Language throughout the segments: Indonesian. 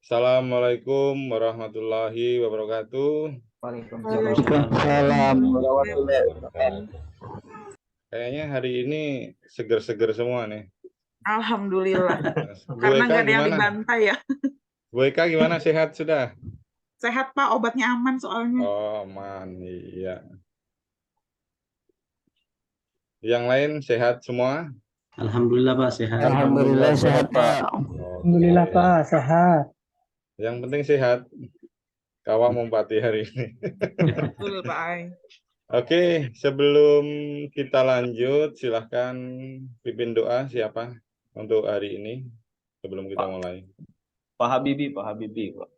Assalamualaikum warahmatullahi wabarakatuh. Waalaikumsalam warahmatullahi wabarakatuh. Kayaknya hari ini seger-seger semua nih. Alhamdulillah. Bu Karena Eka nggak ada yang gimana? dibantai ya. Bu Eka gimana? Sehat sudah? Sehat Pak, obatnya aman soalnya. Oh, aman. Iya. Yang lain sehat semua? Alhamdulillah Pak sehat. Alhamdulillah sehat Pak. Alhamdulillah Oke. Pak, sehat. Yang penting sehat. Kawak Mumpati hari ini. Betul Pak Ai. Oke, sebelum kita lanjut, silahkan pimpin doa siapa untuk hari ini sebelum kita mulai. Pak Habibie, Pak.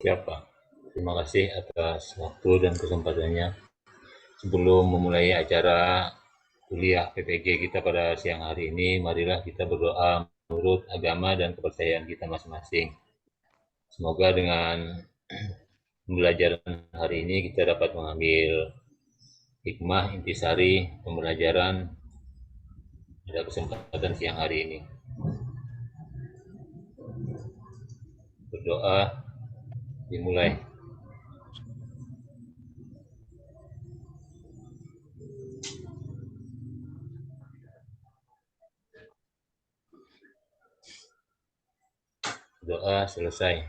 Siapa? Terima kasih atas waktu dan kesempatannya. Sebelum memulai acara kuliah PPG kita pada siang hari ini, marilah kita berdoa menurut agama dan kepercayaan kita masing-masing. Semoga dengan pembelajaran hari ini kita dapat mengambil hikmah intisari pembelajaran pada kesempatan siang hari ini. Berdoa dimulai. Doa selesai.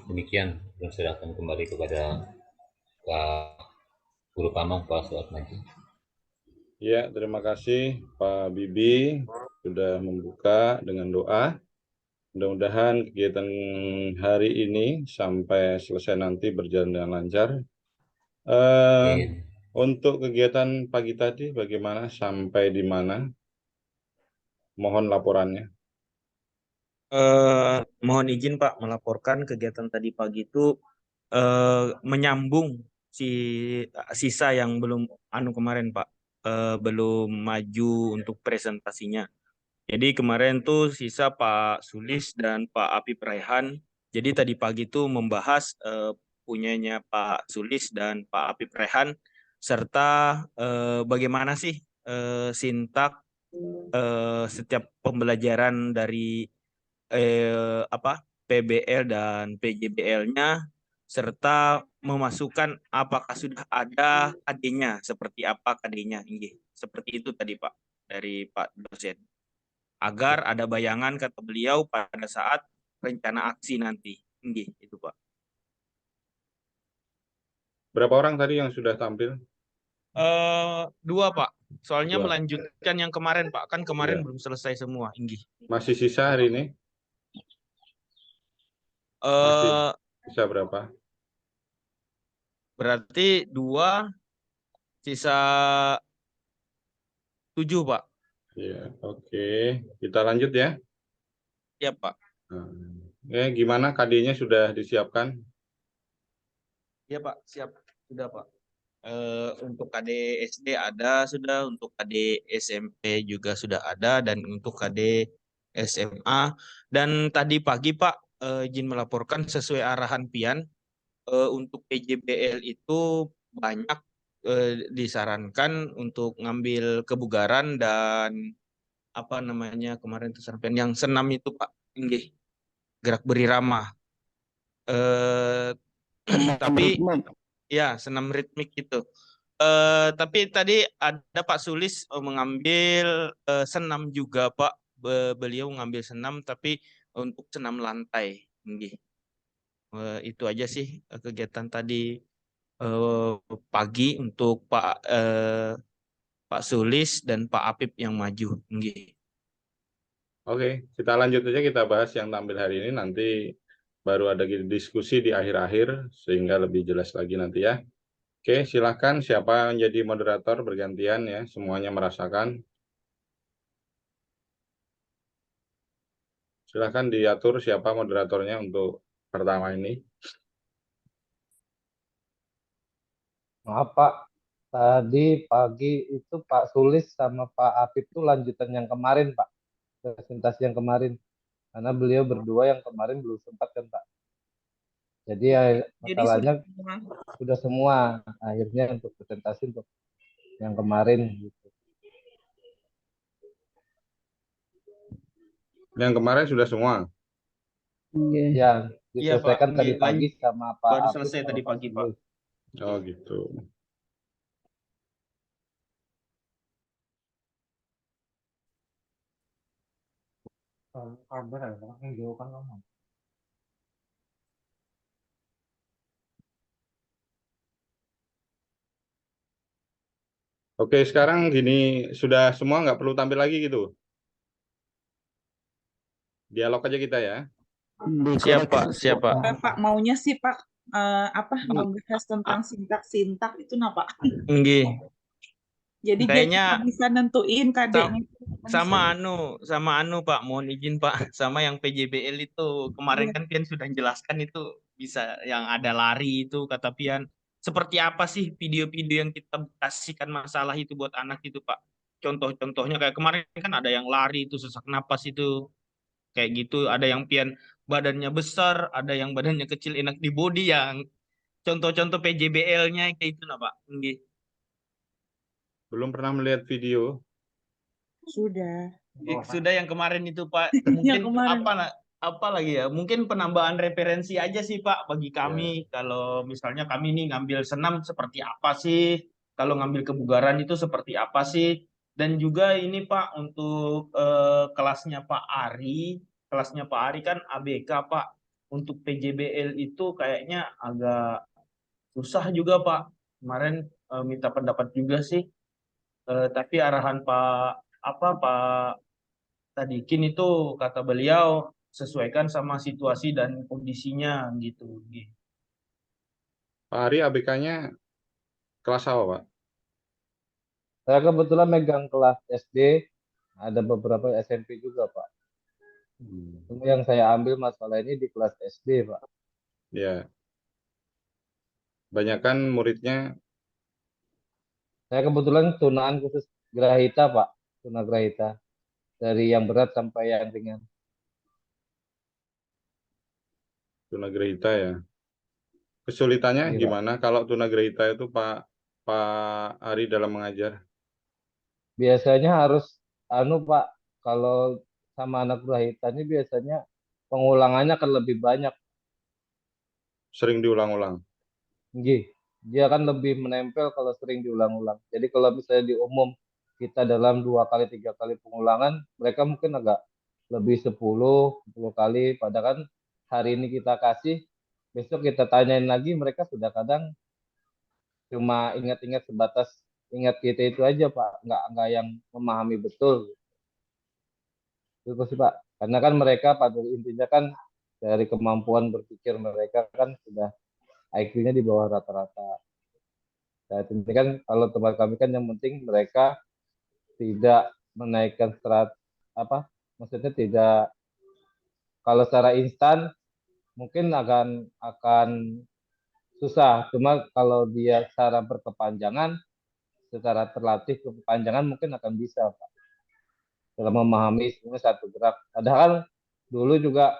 Demikian, dan serahkan kembali kepada Pak Guru Pamong, Pak Suatmaji. Ya, terima kasih Pak Bibi sudah membuka dengan doa. Mudah-mudahan kegiatan hari ini sampai selesai nanti berjalan dengan lancar. Untuk kegiatan pagi tadi bagaimana, sampai di mana? Mohon laporannya. Mohon izin Pak melaporkan kegiatan tadi pagi itu menyambung sisa yang belum kemarin Pak, belum maju untuk presentasinya. Jadi kemarin tuh sisa Pak Sulis dan Pak Apip Raihan. Jadi tadi pagi tuh membahas punyanya Pak Sulis dan Pak Apip Raihan serta bagaimana sih sintak setiap pembelajaran dari PBL dan PJBL-nya serta memasukkan apakah sudah ada KD-nya, seperti apa KD-nya. Seperti itu tadi Pak dari Pak dosen. Agar ada bayangan kata beliau pada saat rencana aksi nanti. Itu Pak. Berapa orang tadi yang sudah tampil? Dua Pak. Soalnya Dua. melanjutkan yang kemarin Pak. Kan kemarin Ya. belum selesai semua. Masih sisa hari ini? Masih sisa berapa? Berarti 2, sisa 7 Pak. Ya, oke. Kita lanjut ya. Ya Pak. Gimana KD-nya sudah disiapkan? Ya Pak, siap. Sudah Pak. Untuk KD SD ada sudah, untuk KD SMP juga sudah ada, dan untuk KD SMA. Dan tadi pagi Pak, izin melaporkan sesuai arahan Pian, untuk PJBL itu banyak disarankan untuk ngambil kebugaran dan apa namanya kemarin itu sampai yang senam itu Pak, gerak berirama. Tapi ya senam ritmik itu. Tapi tadi ada Pak Sulis mengambil senam juga Pak. Beliau mengambil senam tapi untuk senam lantai. Itu aja sih kegiatan tadi pagi untuk Pak Sulis dan Pak Apip yang maju. Oke, kita lanjut aja, kita bahas yang tampil hari ini, nanti baru ada diskusi di akhir-akhir sehingga lebih jelas lagi nanti ya. Oke, silakan siapa yang jadi moderator bergantian ya, semuanya merasakan. Silakan diatur siapa moderatornya untuk pertama ini. Maaf Pak, tadi pagi itu Pak Sulis sama Pak Apip itu lanjutan yang kemarin Pak, presentasi yang kemarin. Karena beliau berdua yang kemarin belum sempat kan Pak. Jadi ya masalahnya sudah semua akhirnya untuk presentasi untuk yang kemarin gitu. Yang kemarin sudah semua. Yang Iya Pak, diselesaikan tadi pagi sama Pak baru Apip selesai sama tadi Pak pagi Pak. Sulis. Oh gitu. Oke, sekarang gini, sudah semua nggak perlu tampil lagi gitu. Dialog aja kita ya. Siap Pak, siap Pak. Pak maunya sih Pak apa ngebahas tentang sintak itu nah Pak. Nggih. Jadi dia Kayaknya cuma bisa nentuin KD-nya. sama anu Pak, mohon izin Pak, sama yang PJBL itu kemarin Iya. kan Pian sudah jelaskan itu bisa yang ada lari itu kata Pian. Seperti apa sih video-video yang kita kasihkan masalah itu buat anak itu Pak? Contoh-contohnya kayak kemarin kan ada yang lari itu sesak napas itu kayak gitu, ada yang Pian badannya besar, ada yang badannya kecil enak di body yang contoh-contoh PJBL-nya kayak itu nah Pak. Nggih. Belum pernah melihat video. Sudah. Sudah yang kemarin itu Pak, Yang mungkin kemarin. apa lagi ya? Mungkin penambahan referensi aja sih Pak bagi kami. Kalau misalnya kami nih ngambil senam seperti apa sih? Kalau ngambil kebugaran itu seperti apa sih? Dan juga ini Pak untuk kelasnya Pak Ari, kan ABK Pak. Untuk PJBL itu kayaknya agak susah juga Pak. Kemarin minta pendapat juga sih. Tapi arahan Pak Tadikin itu kata beliau sesuaikan sama situasi dan kondisinya gitu. Pak Ari ABK-nya kelas apa, Pak? Saya kebetulan megang kelas SD, ada beberapa SMP juga Pak. Cuma yang saya ambil masalah ini di kelas SD Pak. Ya. Banyakan muridnya Saya kebetulan tunaan khusus Grahita Pak, tuna Grahita. Dari yang berat sampai yang ringan. tunagrahita ya. Kesulitannya Iya, Pak. gimana kalau tunagrahita itu Pak Ari dalam mengajar? Biasanya harus Pak, kalau sama anak Grahita ini biasanya pengulangannya akan lebih banyak. Sering diulang-ulang. Nggih. Dia kan lebih menempel kalau sering diulang-ulang. Jadi kalau misalnya di umum kita dalam 2 kali 3 kali pengulangan, mereka mungkin agak lebih 10 kali. Padahal kan hari ini kita kasih, besok kita tanyain lagi, mereka sudah kadang cuma ingat-ingat sebatas ingat kita itu aja Pak, nggak yang memahami betul. Itu sih Pak. Karena kan mereka pada intinya kan dari kemampuan berpikir mereka kan sudah IQ-nya di bawah rata-rata. Nah, ini kan kalau tempat kami kan yang penting mereka tidak menaikkan apa? Maksudnya tidak, kalau secara instan mungkin akan susah. Cuma kalau dia secara berkepanjangan, secara terlatih kepanjangan mungkin akan bisa Pak. Dalam memahami sebenarnya satu gerak. Padahal dulu juga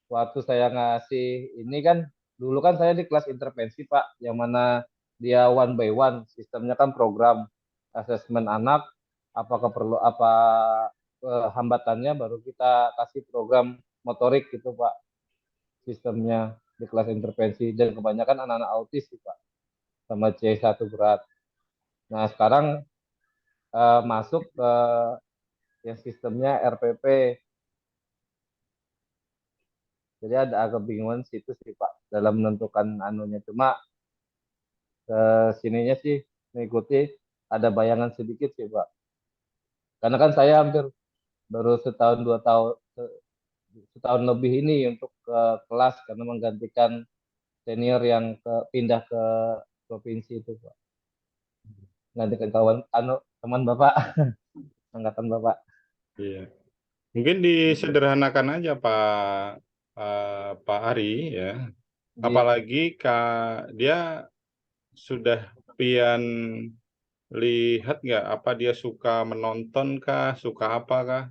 waktu saya ngasih ini kan, dulu kan saya di kelas intervensi Pak, yang mana dia one by one, sistemnya kan program asesmen anak, apakah perlu apa hambatannya, baru kita kasih program motorik gitu Pak, sistemnya di kelas intervensi, dan kebanyakan anak-anak autis sih Pak, sama C1 berat. Nah sekarang masuk ke yang sistemnya RPP. Jadi ada kebingungan situ sih Pak dalam menentukan anunya. Cuma sininya sih mengikuti, ada bayangan sedikit sih Pak. Karena kan saya hampir baru setahun 2 tahun, setahun lebih ini untuk ke kelas karena menggantikan senior yang pindah ke provinsi itu Pak. Menggantikan kawan teman Bapak, angkatan Bapak. Iya. Mungkin disederhanakan aja Pak Ari ya. Apalagi dia sudah pian lihat nggak apa dia suka menonton kah, suka apa kah?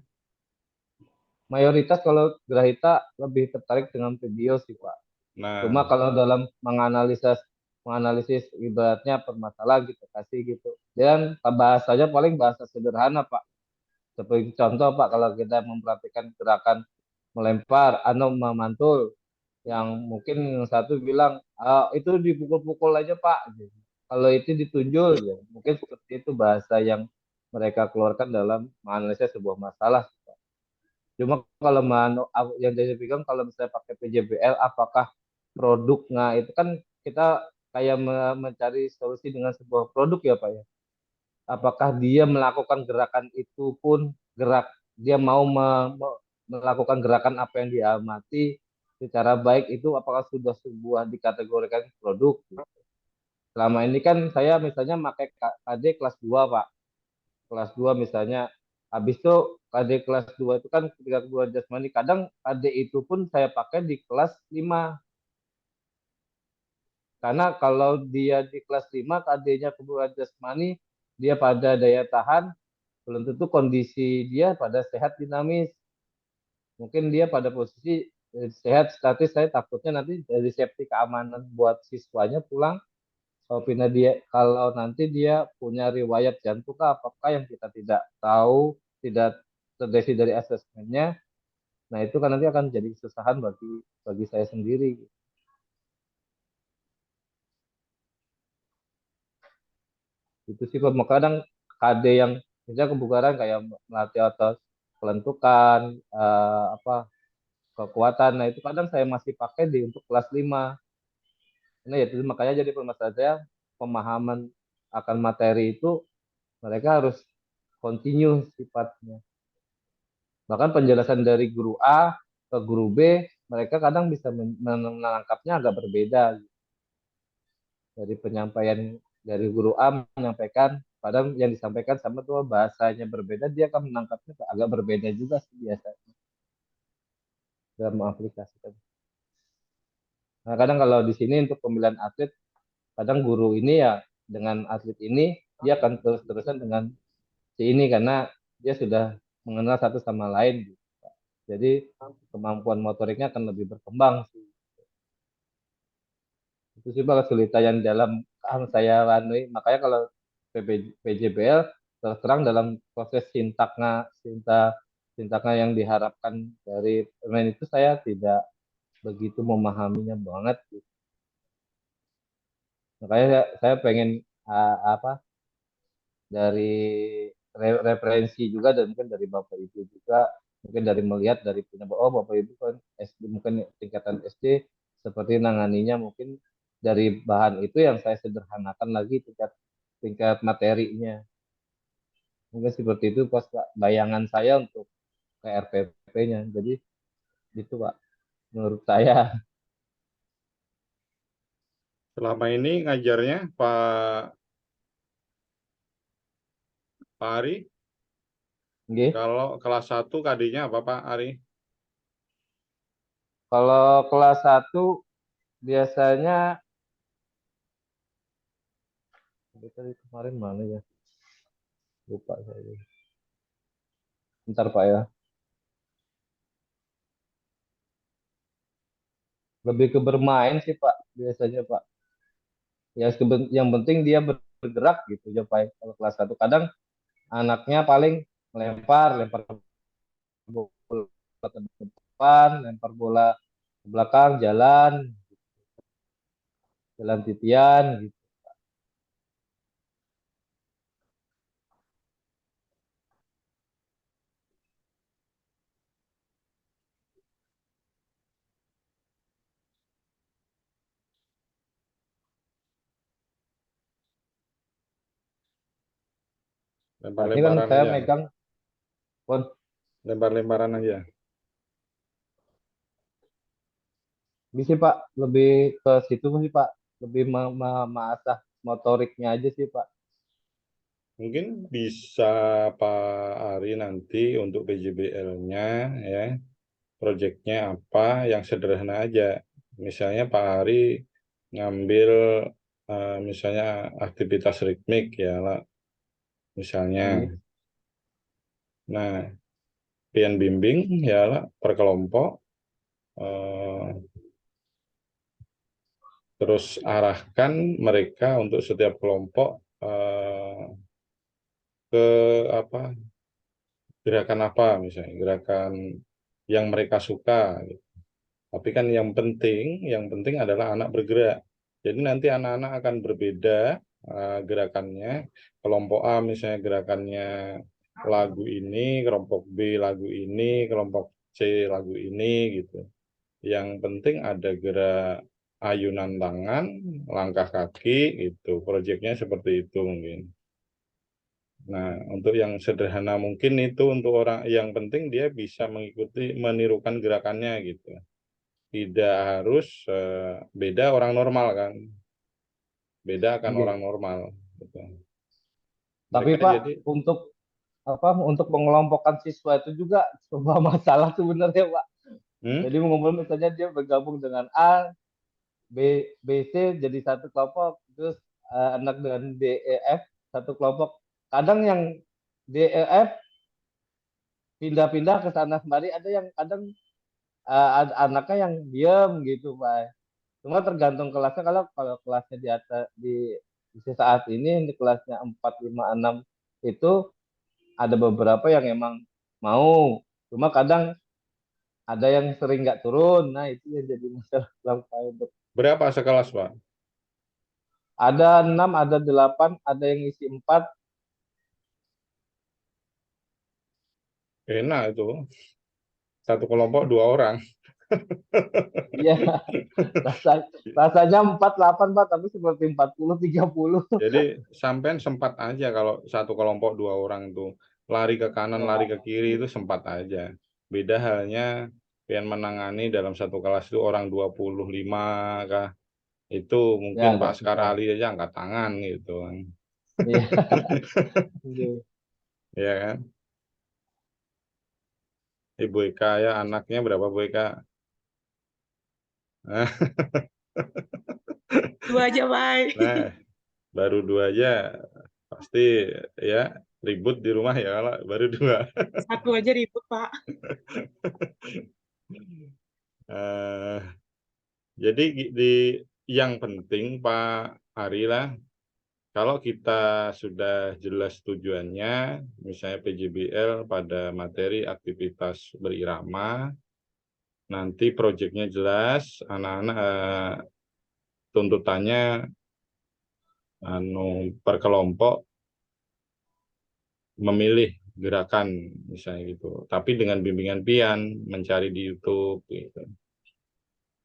Mayoritas kalau Grahita lebih tertarik dengan video sih Pak. Nah, Cuma kalau dalam menganalisis ibaratnya permasalahan kita kasih gitu. Dan bahasanya paling bahasa sederhana Pak. Seperti contoh Pak, kalau kita memperhatikan gerakan melempar atau memantul. Yang mungkin yang satu bilang, "Ah, itu dipukul-pukul aja Pak." Gitu. Kalau itu ditunjul, ya. Mungkin seperti itu bahasa yang mereka keluarkan dalam menganalisis sebuah masalah. Cuma kalau yang saya pegang kalau misalnya pakai PJBL, apakah produknya itu kan kita kayak mencari solusi dengan sebuah produk ya Pak ya. Apakah dia melakukan gerakan itu pun dia mau melakukan gerakan apa yang diamati secara baik itu apakah sudah sebuah dikategorikan produk. Selama ini kan saya misalnya pakai KD kelas 2 Pak. Kelas 2 misalnya. Habis itu KD kelas 2 itu kan ketika kebutuhan jasmani. Kadang KD itu pun saya pakai di kelas 5. Karena kalau dia di kelas 5 KD-nya kebutuhan jasmani, dia pada daya tahan, belum tentu kondisi dia pada sehat dinamis. Mungkin dia pada posisi sehat statis, saya takutnya nanti dari safety keamanan buat siswanya pulang kalau nanti dia punya riwayat jantung apakah yang kita tidak tahu, tidak terdeteksi dari asesmennya, nah itu kan nanti akan jadi kesusahan bagi saya sendiri. Itu sih Pak. Kadang KD yang misalnya kebugaran kayak melatih otot kelentukan, apa kekuatan, nah itu kadang saya masih pakai untuk kelas 5. Nah ya itu makanya jadi permasalahan saya pemahaman akan materi itu mereka harus continue sifatnya. Bahkan penjelasan dari guru A ke guru B, mereka kadang bisa menangkapnya agak berbeda. Dari penyampaian dari guru A menyampaikan, kadang yang disampaikan sama tuh bahasanya berbeda, dia akan menangkapnya agak berbeda juga sih biasanya dalam mengaplikasikan. Nah, kadang kalau di sini untuk pemilihan atlet, kadang guru ini ya dengan atlet ini, dia akan terus-terusan dengan si ini karena dia sudah mengenal satu sama lain. Gitu. Jadi kemampuan motoriknya akan lebih berkembang sih. Itu sih Pak kesulitan yang dalam saya ranui. Makanya kalau PJBL terus terang dalam proses sintaknya yang diharapkan dari pemain itu saya tidak begitu memahaminya banget. Gitu. Makanya saya pengen apa dari referensi juga dan mungkin dari Bapak Ibu juga mungkin dari melihat dari punya Bapak Ibu kan SD mungkin tingkatan SD seperti nanganinya mungkin dari bahan itu yang saya sederhanakan lagi tingkat tingkat materinya mungkin seperti itu pas Pak, bayangan saya untuk KRPP-nya jadi itu Pak menurut saya. Selama ini ngajarnya Pak Ari, Nggih. kalau kelas 1 KD-nya apa Pak Ari? Kalau kelas 1 biasanya tadi kemarin mana ya lupa saya. Bentar Pak ya. Lebih ke bermain sih Pak biasanya Pak. Ya yang penting dia bergerak gitu ya Pak. Kalau kelas 1 kadang anaknya paling lempar bola ke depan, lempar bola ke belakang, jalan titian gitu. Nah, ini kan Lempar-lemparan saya aja. megang pon Lempar-lemparan aja. bisa Pak lebih ke situ sih Pak. Lebih mengasah motoriknya aja sih Pak. Mungkin bisa Pak Ari nanti untuk PJBL-nya ya, proyeknya apa yang sederhana aja. Misalnya Pak Ari ngambil misalnya aktivitas ritmik ya lah, misalnya. Ini. Nah, pian bimbing ya lah per kelompok. eh, Terus arahkan mereka untuk setiap kelompok ke apa gerakan apa misalnya gerakan yang mereka suka. Gitu. Tapi kan yang penting adalah anak bergerak. Jadi nanti anak-anak akan berbeda gerakannya. Kelompok A misalnya gerakannya lagu ini, kelompok B lagu ini, kelompok C lagu ini gitu. Yang penting ada gerak ayunan tangan, langkah kaki gitu. Proyeknya seperti itu mungkin. Nah, untuk yang sederhana mungkin itu untuk orang yang penting dia bisa menirukan gerakannya gitu. Tidak harus beda orang normal kan. Beda akan Oke. orang normal gitu. Tapi Mereka Pak, jadi untuk mengelompokkan siswa itu juga sebuah masalah sebenarnya Pak. Jadi mengumpul misalnya dia bergabung dengan A, B, C jadi satu kelompok, terus anak dengan D, E, F satu kelompok. Kadang yang D, E, F pindah-pindah ke sana kemari, ada yang kadang anaknya yang diam gitu Pak. Cuma tergantung kelasnya. Kalau kelasnya di atas di saat ini di kelasnya 4, 5, 6 itu ada beberapa yang emang mau. Cuma kadang ada yang sering nggak turun. Nah, itu yang jadi masalah untuk berapa sekelas Pak? ada 6, ada 8, ada yang isi 4. Enak itu. Satu kelompok 2 orang. Iya, rasanya 4, 8 Pak, tapi seperti 40, 30. Jadi sampean sempat aja kalau satu kelompok 2 orang tuh lari ke kanan, lari ke kiri itu sempat aja. Beda halnya yang menangani dalam satu kelas itu orang 25 kah. Itu Ya, mungkin agak Pak Sekar susah. Ali aja angkat tangan gitu kan. Iya. Iya. Ya kan? Ibu Eka ya anaknya berapa Bu Eka? Dua aja, Pak. Nah, baru 2 aja pasti ya ribut di rumah ya kalau baru 2. Satu aja ribut, Pak. Jadi yang penting Pak Ari lah, kalau kita sudah jelas tujuannya, misalnya PJBL pada materi aktivitas berirama, nanti proyeknya jelas, anak-anak tuntutannya per kelompok memilih gerakan misalnya gitu, tapi dengan bimbingan pian, mencari di YouTube gitu.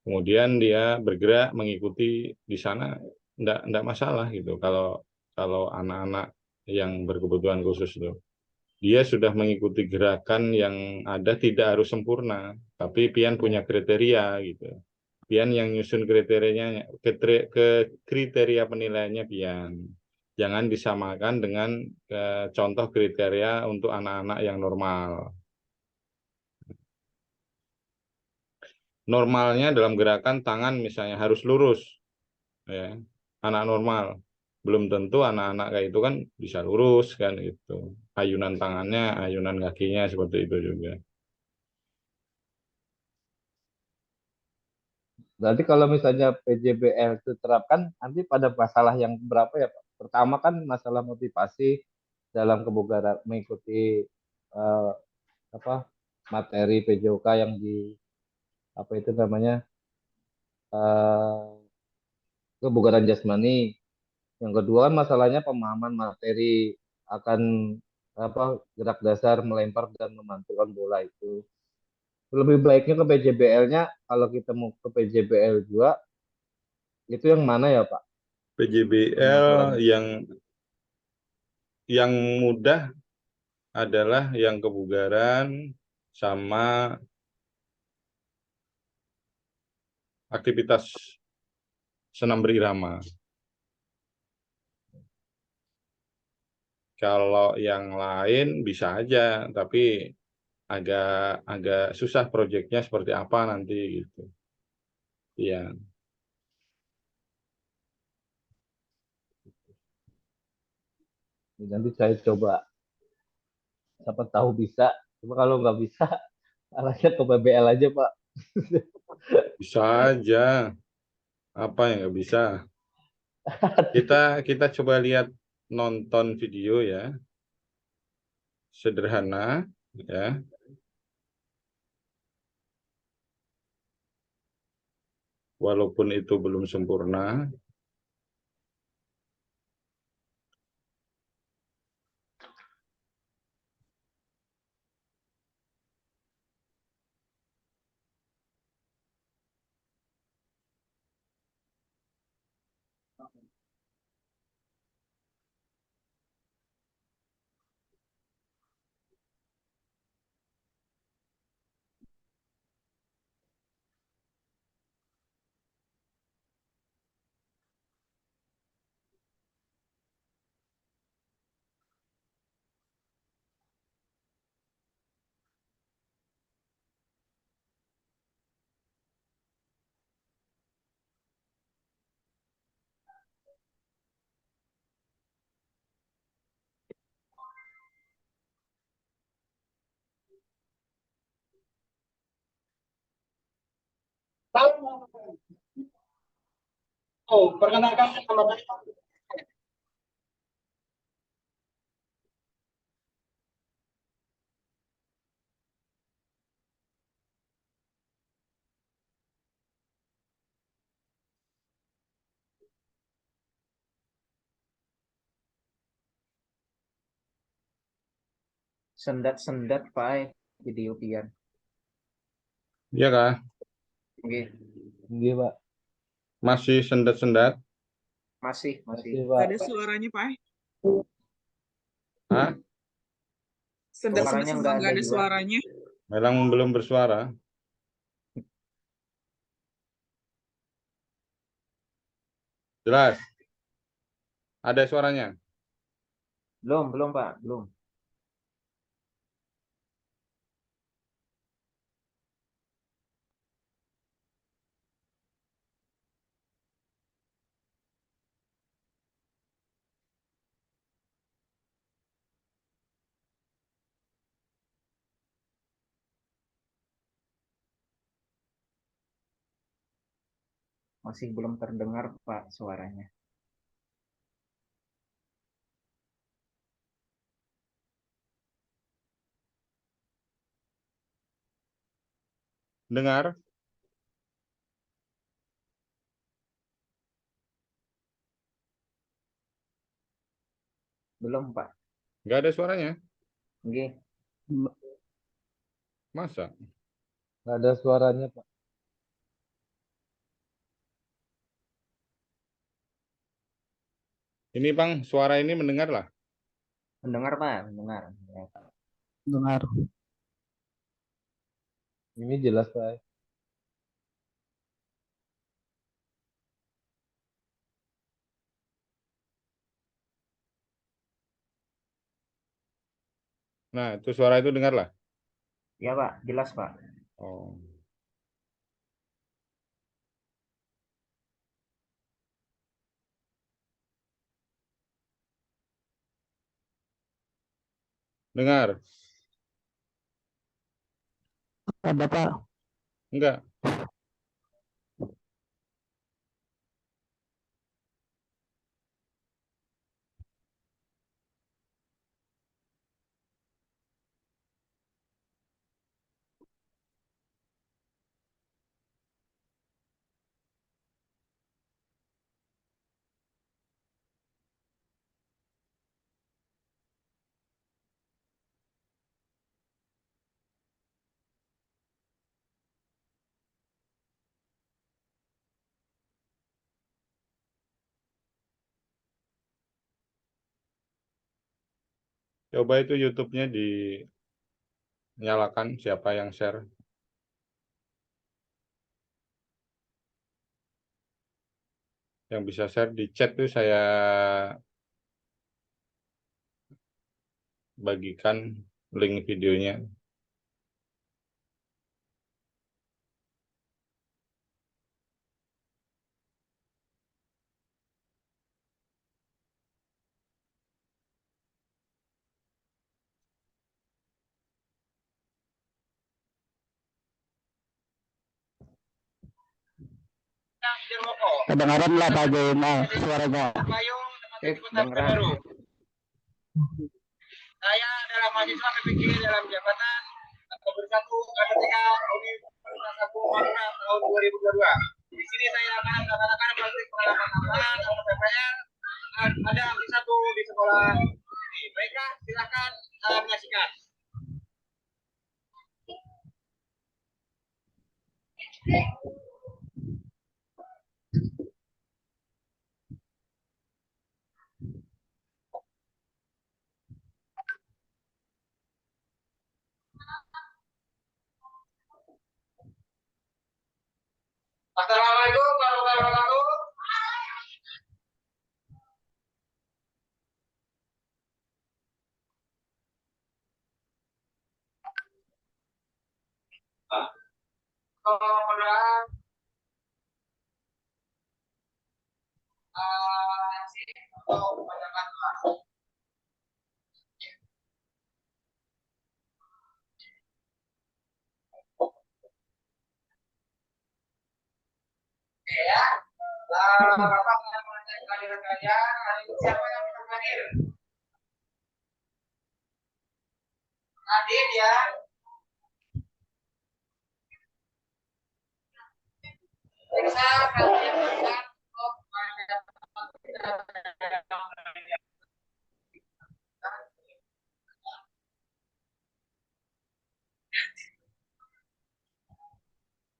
Kemudian dia bergerak mengikuti di sana, enggak masalah gitu. Kalau anak-anak yang berkebutuhan khusus itu, dia sudah mengikuti gerakan yang ada tidak harus sempurna, tapi pian punya kriteria gitu. Pian yang nyusun kriterianya ke kriteria penilaiannya pian. Jangan disamakan dengan contoh kriteria untuk anak-anak yang normal. Normalnya dalam gerakan tangan misalnya harus lurus, ya. Anak normal belum tentu anak-anak kayak itu kan bisa lurus kan itu. Ayunan tangannya, ayunan kakinya seperti itu juga. Berarti kalau misalnya PJBL itu terapkan, nanti pada masalah yang berapa ya Pak? Pertama kan masalah motivasi dalam kebugaran mengikuti eh, apa materi PJOK yang di apa itu namanya eh, kebugaran jasmani. Yang kedua kan masalahnya pemahaman materi akan gerak dasar melempar dan memantulkan bola itu. Lebih baiknya ke PJBL-nya kalau kita mau ke PJBL juga itu yang mana ya Pak? PJBL Pengaturannya. yang mudah adalah yang kebugaran sama aktivitas senam berirama. Kalau yang lain bisa aja, tapi agak susah proyeknya seperti apa nanti gitu. Iya. Nanti saya coba, siapa tahu bisa. Cuma kalau nggak bisa, arahnya ke PBL aja Pak. Bisa aja. Apa yang nggak bisa? Kita coba lihat nonton video ya. Sederhana ya. walaupun itu belum sempurna. Oh, perkenalkan nama saya. Sendat-sendat Pak video pian. Iya kah? Nggih, Nggih, Pak. Masih sendat-sendat? masih. Masih, Nggak Pak. ada suaranya, Pak. Hah? Sendat-sendat Suaranya semua nggak nggak ada ada juga. suaranya. Memang belum bersuara. Jelas? Ada suaranya? Belum Pak, belum. Masih belum terdengar Pak suaranya. Dengar? Belum Pak. Nggak ada suaranya? Nggih, Masa? Nggak ada suaranya, Pak. Ini Bang, suara ini mendengar lah. mendengar Pak, mendengar. Dengar. Ini jelas, Pak. Nah, itu suara itu dengar lah. Ya Pak, jelas Pak. Oh. Dengar? Ada Pak. Enggak. Coba itu YouTube-nya dinyalakan siapa yang share. Yang bisa share di chat tuh saya bagikan link videonya. Kedengaran lah Pak Jena suaranya. Kedengeran. Saya adalah mahasiswa PPG dalam jabatan bersatu ketika tahun 2022. Di sini saya akan mengatakan melalui pengalaman atau PPL. Ada hampir satu di sekolah ini. Baiklah, silakan menyaksikan. Assalamualaikum warahmatullahi wabarakatuh. Saudara, atau kebanyakan ya. Bapak menyampaikan kehadiran kalian. Hari ini siapa yang bisa hadir? Hadir ya. Periksa kalian untuk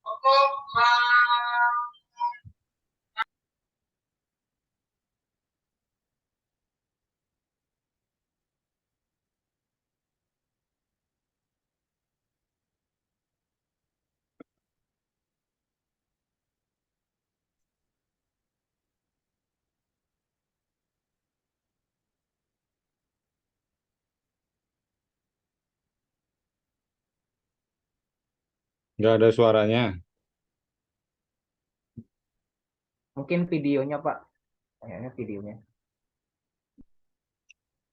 untuk Nggak ada suaranya. Mungkin videonya Pak. Kayaknya videonya.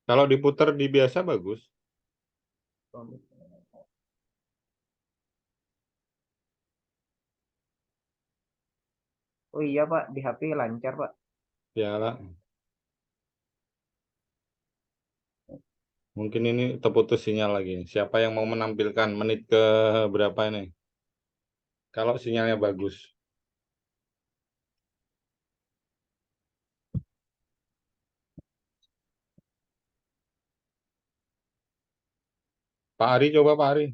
Kalau diputar di biasa bagus. Oh iya Pak, di HP lancar Pak. Ya lah. Mungkin ini terputus sinyal lagi. Siapa yang mau menampilkan menit ke berapa ini? Kalau sinyalnya bagus. Pak Ari coba Pak Ari.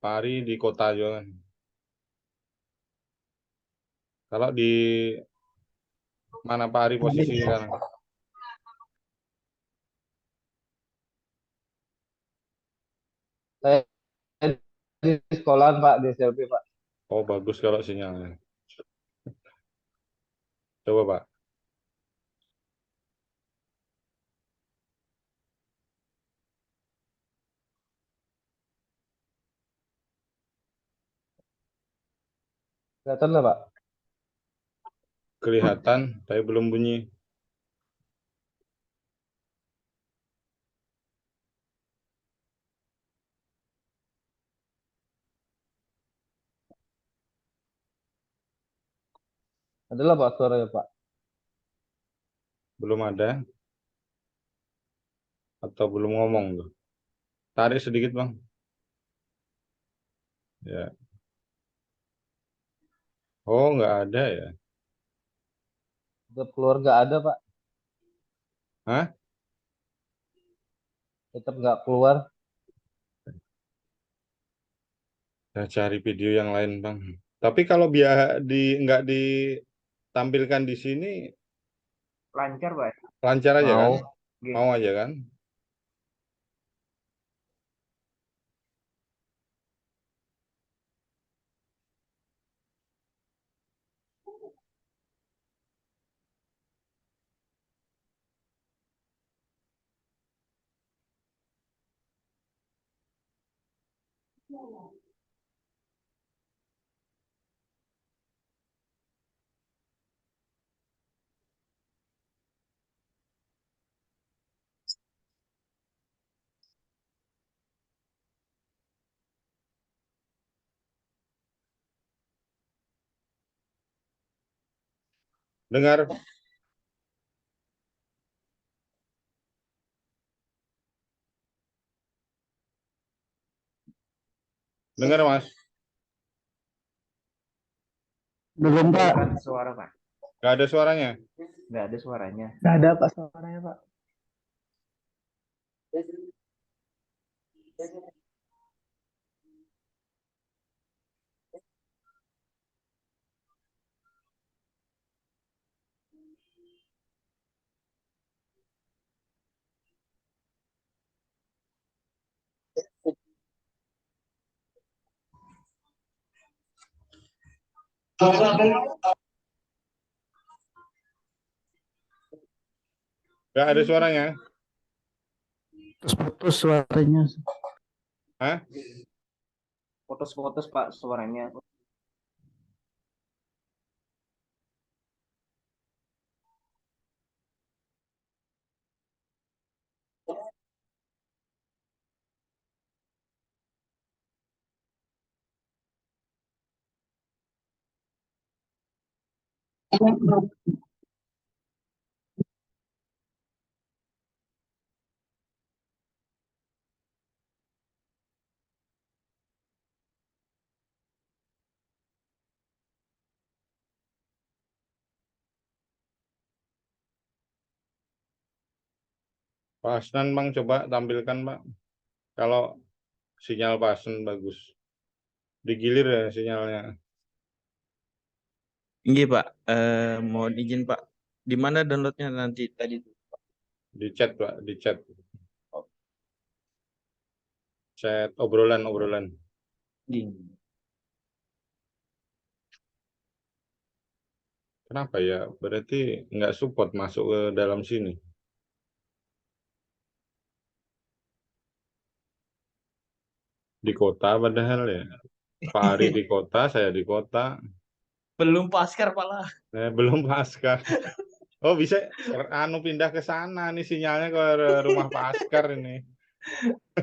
Pak Ari di kota juga. Kalau di mana Pak Ari posisi sekarang? Saya di sekolahan Pak, di SLP Pak. Oh bagus kalau sinyalnya. Coba Pak. Kelihatan nggak Pak? Kelihatan, tapi belum bunyi. Adalah Pak suaranya Pak. Belum ada. Atau belum ngomong tuh. Tarik sedikit Bang. Ya. Oh nggak ada ya. Tetap keluar nggak ada Pak. Hah? Tetap nggak keluar. Saya cari video yang lain Bang. Tapi kalau biar nggak ditampilkan di sini Lancar Pak. lancar aja kan? Mau. Oke. Mau aja kan? Dengar? Dengar Mas? Belum, Pak. Kedengaran suara, Pak. Nggak ada suaranya. Nggak ada suaranya. Nggak ada, Pak, suaranya, Pak. Nggak ada suaranya. Terus putus suaranya. Hah? Putus-putus, Pak, suaranya. Pak Asnan, Bang, coba tampilkan, Pak. Kalau sinyal Pak Asnan bagus. Digilir ya sinyalnya. Iya Pak, mohon izin Pak. Di mana downloadnya nanti tadi? Di chat, Pak. Di chat. Chat obrolan. Kenapa ya? Berarti nggak support masuk ke dalam sini. Di kota padahal ya. Pak Ari di kota, saya di kota. Belum paskar Pak lah. Belum Paskar. Oh, bisa pindah ke sana nih sinyalnya ke rumah Paskar ini.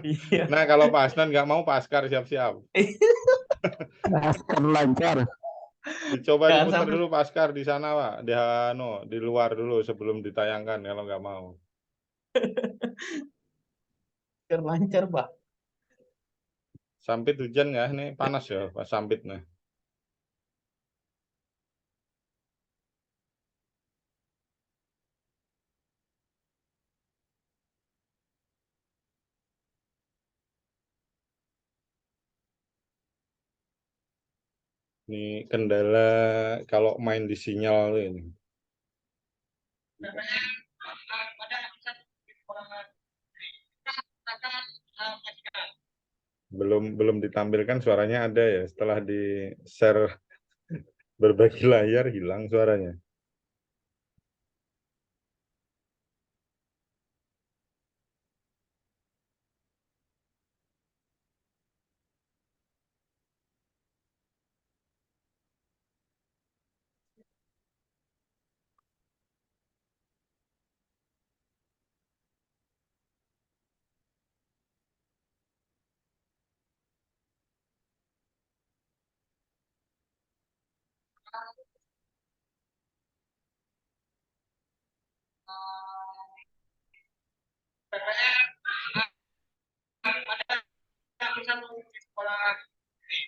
Iya. Nah, kalau Pak Asnan nggak mau Paskar siap-siap. Paskar lancar. Dicoba Jangan diputar sampai- dulu Paskar di sana, Pak. Di luar dulu sebelum ditayangkan kalau nggak mau. Paskar lancar Pak. Sampit hujan nggak? Nih panas ya Pak Sampit nih. Ini kendala kalau main di sinyal ini. Belum ditampilkan suaranya ada ya. Setelah di share berbagi layar hilang suaranya.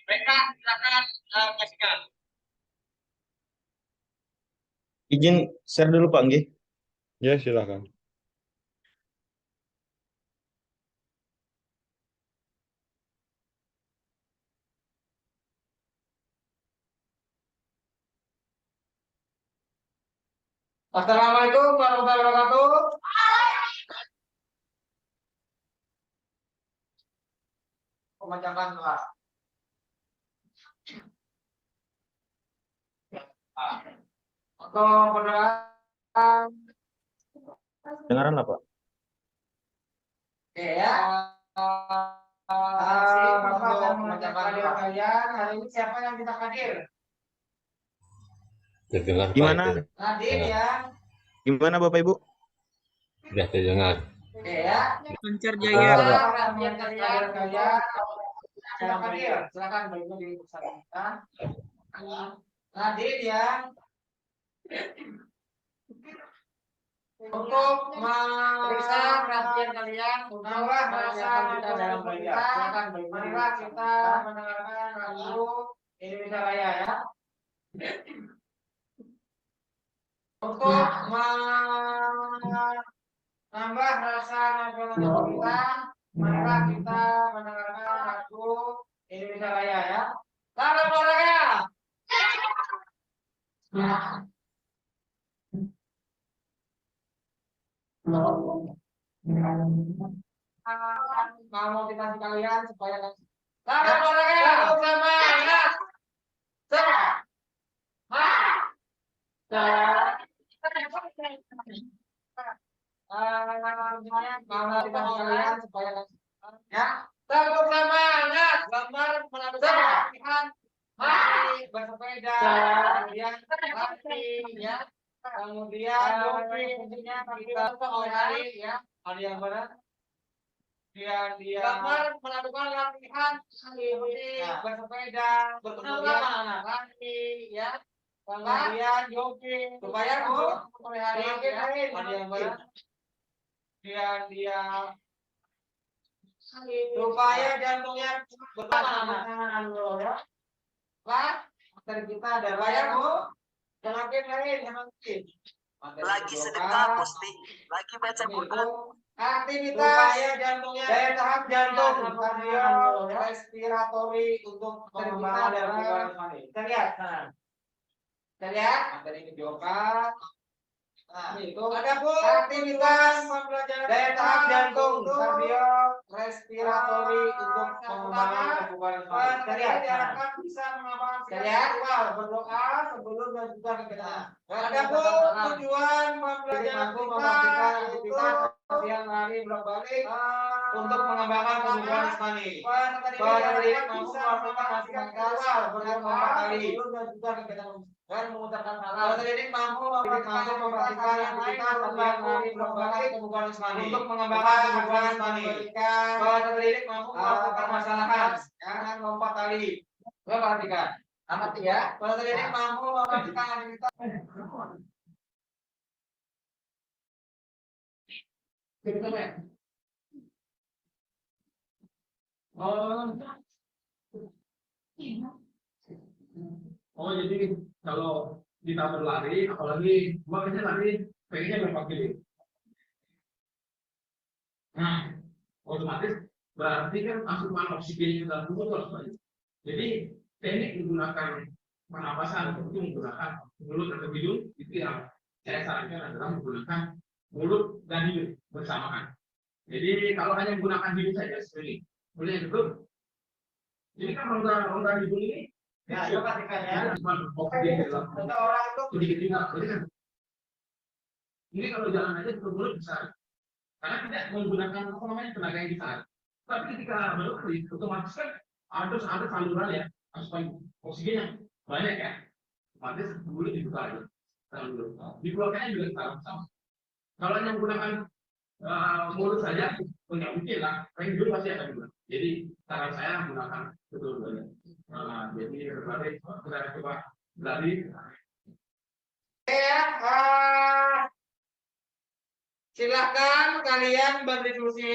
Mereka silakan menyaksikan. Izin share dulu Pak Nggih. Ya, silakan. Assalamualaikum warahmatullahi wabarakatuh. Pembacakan Pak. Untuk pendengaran, Dengaran lah Pak. oke ya. Bapak akan membacakan kalian. Hari ini siapa yang kita hadir? Terdengar Pak, Gimana? itu. Hadir ya. Gimana Bapak Ibu? Sudah terdengar. Oke ya. Lancar Dengar, Jaya. Pak. Perhatian kalian. Silakan hadir. Silakan bagi di pusat kita. Hadir ya. Untuk memeriksa perhatian kalian untuk bahasa kita dalam media. Silakan marilah kita mendengarkan radio Indonesia Raya ya. Untuk menambah rasa nasionalisme kita, marilah kita mendengarkan lagu Indonesia Raya ya. Selamat olahraga. Mau motivasi kalian supaya selamat olahraga. Semangat. Mau motivasi kalian supaya ya. Tepuk semangat. Gambar menampilkan latihan mari bersepeda, kemudian lari ya. Kemudian jogging, tentunya kita hari ya. Ada yang mana? Dia gambar melakukan latihan seperti bersepeda, kemudian lari ya. Kemudian jogging supaya sore hari ya. Ada yang mana? Dia supaya jantungnya bertahan ya. Pak, dari kita ada bayar Bu. Semakin lain semakin. Lagi sedekah Gusti, lagi baca Quran. Aktivitas supaya jantungnya daya tahan jantung, kardio, respiratori untuk pengembangan dan perubahan mani. Kita lihat, kita lihat. Materi ini jokat. Nah, itu ada Bu aktivitas pembelajaran daya tahan jantung, kardio, respiratori untuk pengembangan dan perubahan mani. Kita lihat, diharapkan bisa mengembangkan seksual, berdoa sebelum dan juga kita. Ada Bu tujuan pembelajaran kita aktivitas yang lari bolak-balik untuk mengembangkan hubungan jasmani. Pada diri mampu melakukan seksual berdoa kali dan mengucapkan salam. Pada diri mampu memperhatikan aktivitas yang lari bolak-balik hubungan jasmani untuk mengembangkan hubungan jasmani. Pada diri mampu melakukan permasalahan dengan lompat tali. Perhatikan. Amati ya. Pada diri mampu melakukan aktivitas. Oh, jadi kalau kita berlari, apalagi makanya lari, pengennya berapa kilo. Nah, otomatis berarti kan asupan oksigen yang dalam tubuh harus banyak. Jadi teknik menggunakan pernapasan itu menggunakan mulut atau hidung itu yang saya sarankan adalah menggunakan mulut dan hidung bersamaan. Jadi kalau hanya menggunakan hidung saja seperti boleh betul. Jadi kan ronda hidung ini ya, coba ya. Oksigen dalam orang itu sedikit tinggal. Ini kalau jalan aja ke mulut besar. Karena tidak menggunakan tenaga yang besar. Tapi ketika berlari otomatis kan ada saluran ya, asupan oksigen yang banyak ya. Otomatis mulut dibuka aja. Dikeluarkannya juga sama. Kalau hanya menggunakan mulut saja, nggak mungkin lah. Yang hidung pasti akan juga. Jadi saran saya menggunakan betul-betul. Jadi berlari, kita coba berlari. Silakan kalian berdiskusi.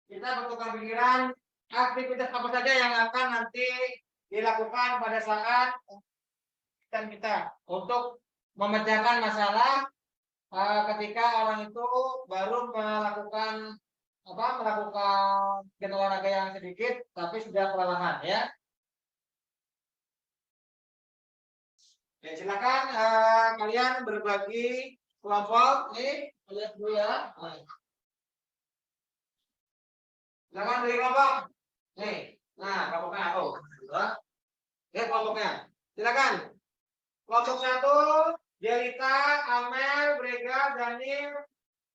Kita bertukar pikiran aktivitas apa saja yang akan nanti dilakukan pada saat kita untuk memecahkan masalah ketika orang itu baru melakukan olahraga yang sedikit tapi sudah kelelahan ya. Ya, silakan kalian berbagi kelompok nih, lihat dulu ya. Silakan beri kelompok. Nih, nah kelompoknya aku. Lihat kelompoknya. Silakan. Kelompok 1, Jelita, Amel, Brega, Daniel,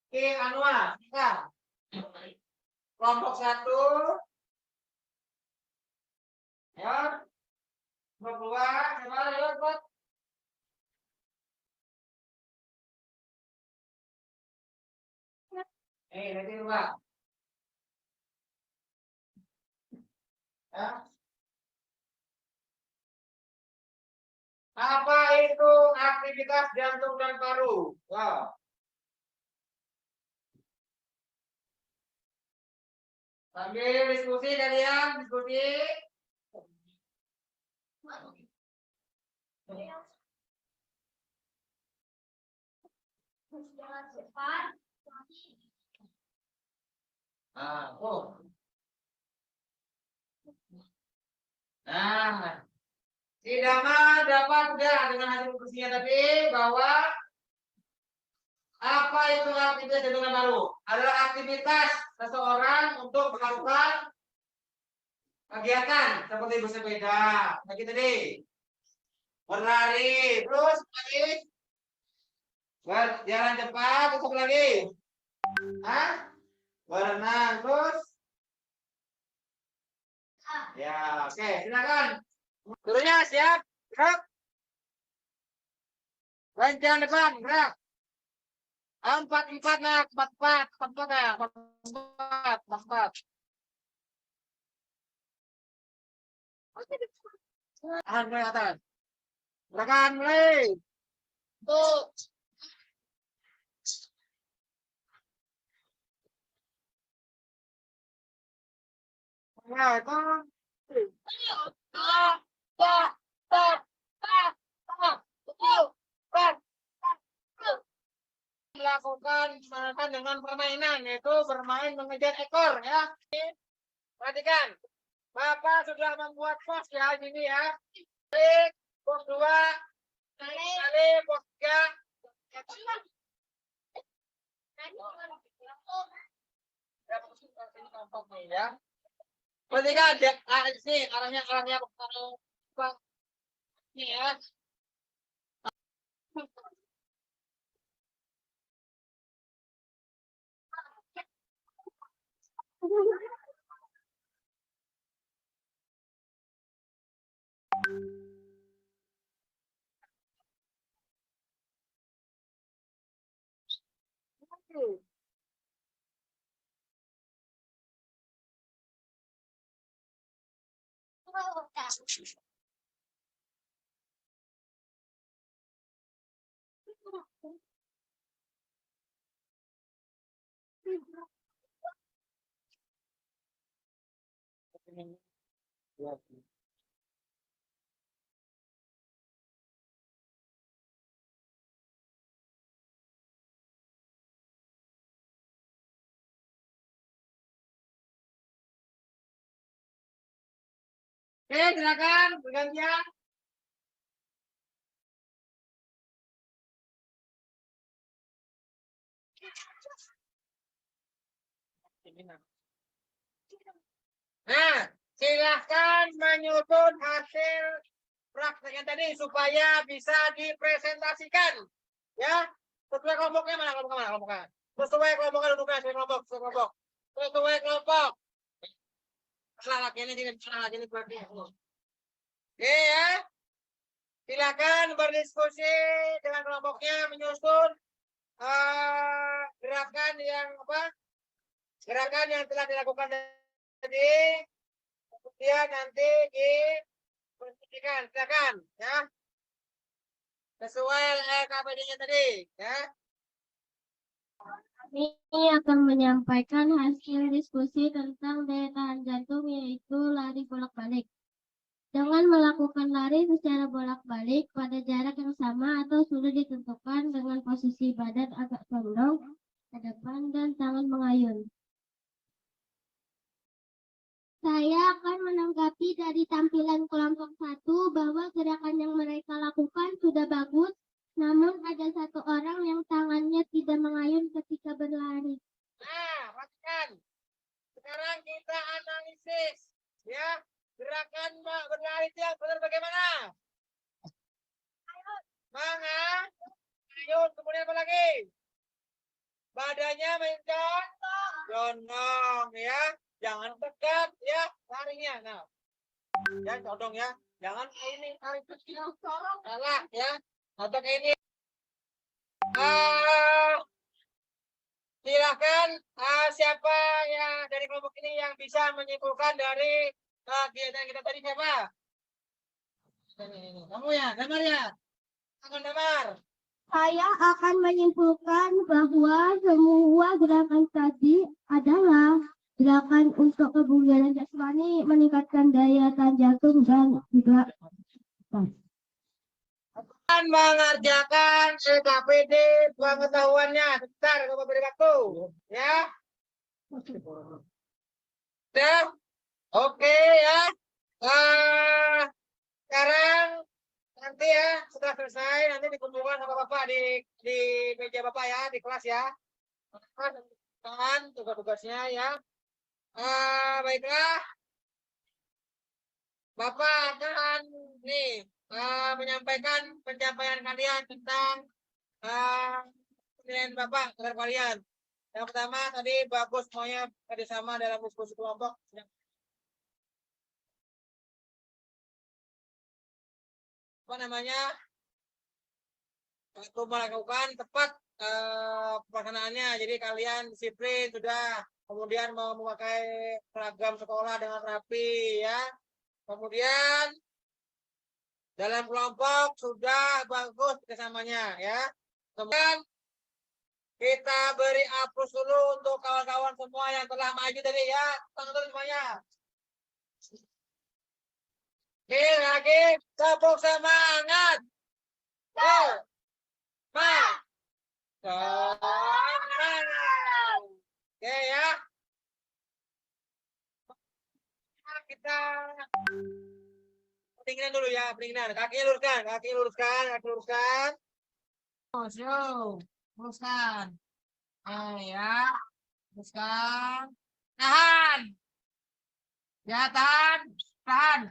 Ki, Anwar. Silakan. Kelompok 1. Ya. Kelompok 2, siapa ya, Pak? Nanti Pak. Ya. Apa itu aktivitas jantung dan paru? Wow. Sambil diskusi kalian, diskusi. Nah, tuh. Nah, si Dama dapat nggak dengan hasil diskusinya tadi bahwa apa itu aktivitas jadwal baru? Adalah aktivitas seseorang untuk melakukan kegiatan seperti bersepeda, begitu tadi, berlari, terus lagi berjalan cepat, terus apa lagi? Hah? Berenang, terus? Ya, oke, silakan. Turunnya siap, gerak. Lanjang depan, gerak. 4-4 nak, 4-4 ya, 4-4. Tahan mulai atas. Gerakan mulai. Tuh. Ya, itu. Melakukan dengan permainan, yaitu bermain mengejar ekor ya. Perhatikan, Bapak sudah membuat pos ya ini ya. Pos 2, pos 3. Ya. Perhatikan sini arahnya ini ya. Oke, silakan bergantian. Nah, silahkan menyusun hasil prakteknya tadi supaya bisa dipresentasikan. Ya, sesuai kelompoknya mana kelompoknya? Sesuai kelompoknya duduknya, sesuai kelompok. Sesuai kelompok. Salah lagi ini berarti. Oke ya. Silakan berdiskusi dengan kelompoknya menyusun gerakan yang Gerakan yang telah dilakukan tadi, kemudian nanti dipresentasikan, silakan ya. Sesuai KPD-nya tadi ya. Kami akan menyampaikan hasil diskusi tentang daya tahan jantung, yaitu lari bolak-balik. Dengan melakukan lari secara bolak-balik pada jarak yang sama atau sudah ditentukan dengan posisi badan agak condong ke depan dan tangan mengayun. Saya akan menanggapi dari tampilan kelompok 1 bahwa gerakan yang mereka lakukan sudah bagus, namun ada satu orang yang tangannya tidak mengayun ketika berlari. Nah, perhatikan. Sekarang kita analisis ya, gerakan berlari itu yang benar bagaimana? Mengayun, kemudian apa lagi? Badannya condong ya. Jangan tegak ya larinya. Nah, ya condong ya. Jangan ini tarik kecil, salah ya. Atau kayak ini. Silahkan siapa yang dari kelompok ini yang bisa menyimpulkan dari kegiatan kita tadi siapa? Kamu ya, Damar ya. Akan Damar. Saya akan menyimpulkan bahwa semua gerakan tadi adalah gerakan untuk kebugaran jasmani, meningkatkan daya tahan jantung dan juga mengerjakan SKPD pengetahuannya. Sebentar, Bapak beri waktu. Ya. Sudah? Oke ya. Sekarang nanti ya, setelah selesai, nanti dikumpulkan sama Bapak di meja Bapak ya, di kelas ya. Tugas-tugasnya ya. Baiklah. Bapak akan menyampaikan pencapaian kalian tentang penilaian Bapak terhadap kalian. Yang pertama tadi bagus semuanya kerjasama dalam diskusi kelompok. Apa namanya? Aku melakukan tepat pelaksanaannya. Jadi kalian disiplin sudah. Kemudian mau memakai seragam sekolah dengan rapi ya. Kemudian dalam kelompok sudah bagus kerjasamanya ya. Kemudian kita beri aplaus dulu untuk kawan-kawan semua yang telah maju tadi ya. Tangan dulu semuanya. Oke, lagi tepuk semangat. Oke ya. Kita pendinginan dulu ya, pendinginan. Kakinya luruskan, kaki luruskan, kaki luruskan. Luruskan. Ya, luruskan. Tahan. Ya, tahan. Tahan.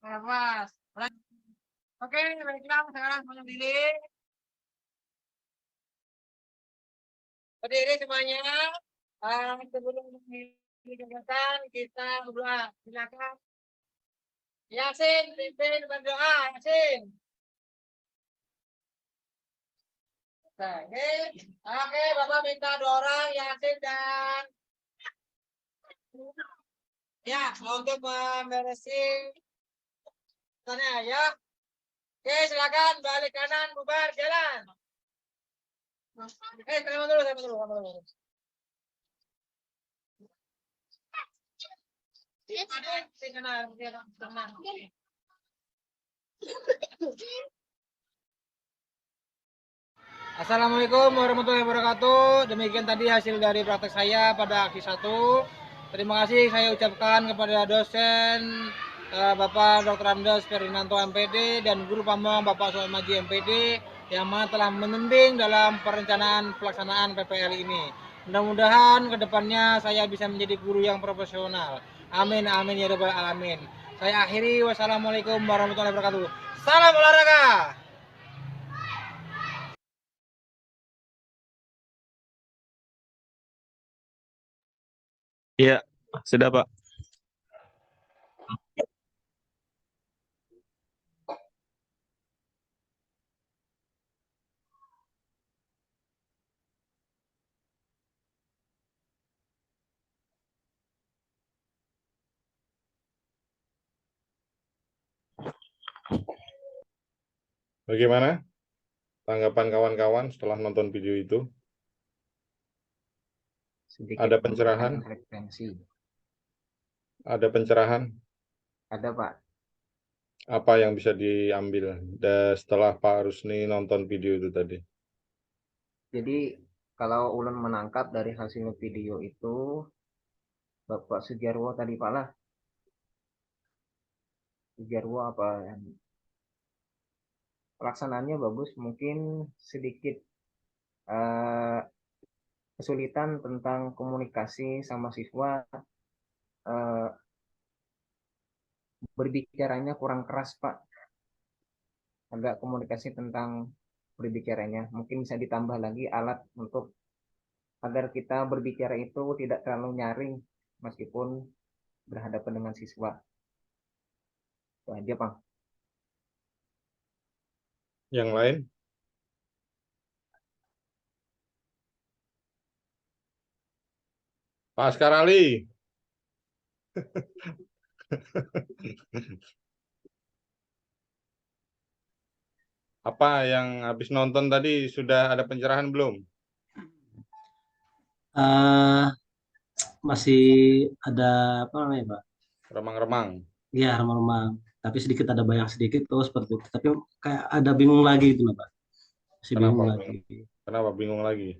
Lepas. Oke, baiklah. Sekarang semuanya berdiri. Berdiri semuanya. Sebelum kegiatan kita berdoa. Silakan. Yasin, pimpin berdoa. Yasin. Oke, Bapak minta 2 orang, Yasin dan ya untuk memberesin sana ya. Oke, silakan balik kanan, bubar, jalan. Sama dulu. Assalamualaikum warahmatullahi wabarakatuh. Demikian tadi hasil dari praktek saya pada aksi 1. Terima kasih saya ucapkan kepada dosen Bapak Dr. Andes Ferdinanto MPD dan Guru Pamong Bapak Soemaji MPD yang mana telah membimbing dalam perencanaan pelaksanaan PPL ini. Mudah-mudahan kedepannya saya bisa menjadi guru yang profesional. Amin, amin ya rabbal alamin. Saya akhiri, wassalamualaikum warahmatullahi wabarakatuh. Salam olahraga. Iya, sudah Pak. Bagaimana tanggapan kawan-kawan setelah nonton video itu? Sedikit Ada pencerahan? frekuensi. Ada pencerahan? Ada Pak. Apa yang bisa diambil setelah Pak Rusni nonton video itu tadi? Jadi kalau ulun menangkap dari hasil video itu, Bapak Sujarwo tadi Pak lah. Sujarwo apa yang pelaksanaannya bagus, mungkin sedikit kesulitan tentang komunikasi sama siswa, berbicaranya kurang keras Pak. Agak komunikasi tentang berbicaranya, mungkin bisa ditambah lagi alat untuk agar kita berbicara itu tidak terlalu nyaring meskipun berhadapan dengan siswa. Itu aja Pak. Yang lain? Pak Askar Ali. Apa yang habis nonton tadi sudah ada pencerahan belum? Masih ada apa namanya Pak? Remang-remang. Iya, remang-remang. tapi sedikit ada bayang sedikit, oh seperti itu. Tapi kayak ada bingung lagi itu, Pak. Masih bingung Kenapa? lagi. Kenapa bingung lagi?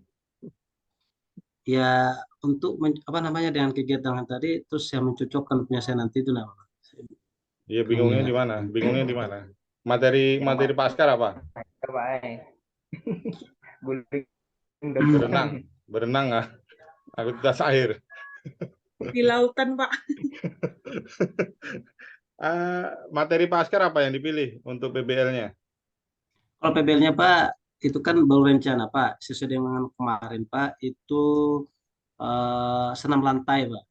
Ya untuk apa namanya dengan kegiatan yang tadi, terus yang mencocokkan punya saya nanti itu apa? Iya, bingungnya di mana? Bingungnya di mana? Materi Paskar apa? Coba Berenang nggak? Aktivitas air. Di lautan, Pak. Materi Paskar apa yang dipilih untuk PBL-nya? Kalau PBL-nya Pak, itu kan baru rencana Pak. Sesuai dengan kemarin Pak, itu senam lantai Pak.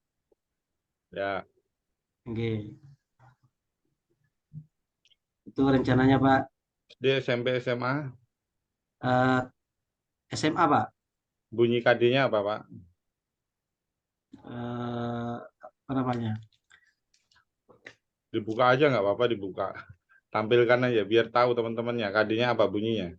Ya. Oke. Itu rencananya Pak. Di SMP, SMA? SMA Pak. Bunyi KD-nya apa Pak? Apa namanya? Dibuka aja nggak apa-apa, dibuka. Tampilkan aja biar tahu teman-temannya KD-nya apa bunyinya.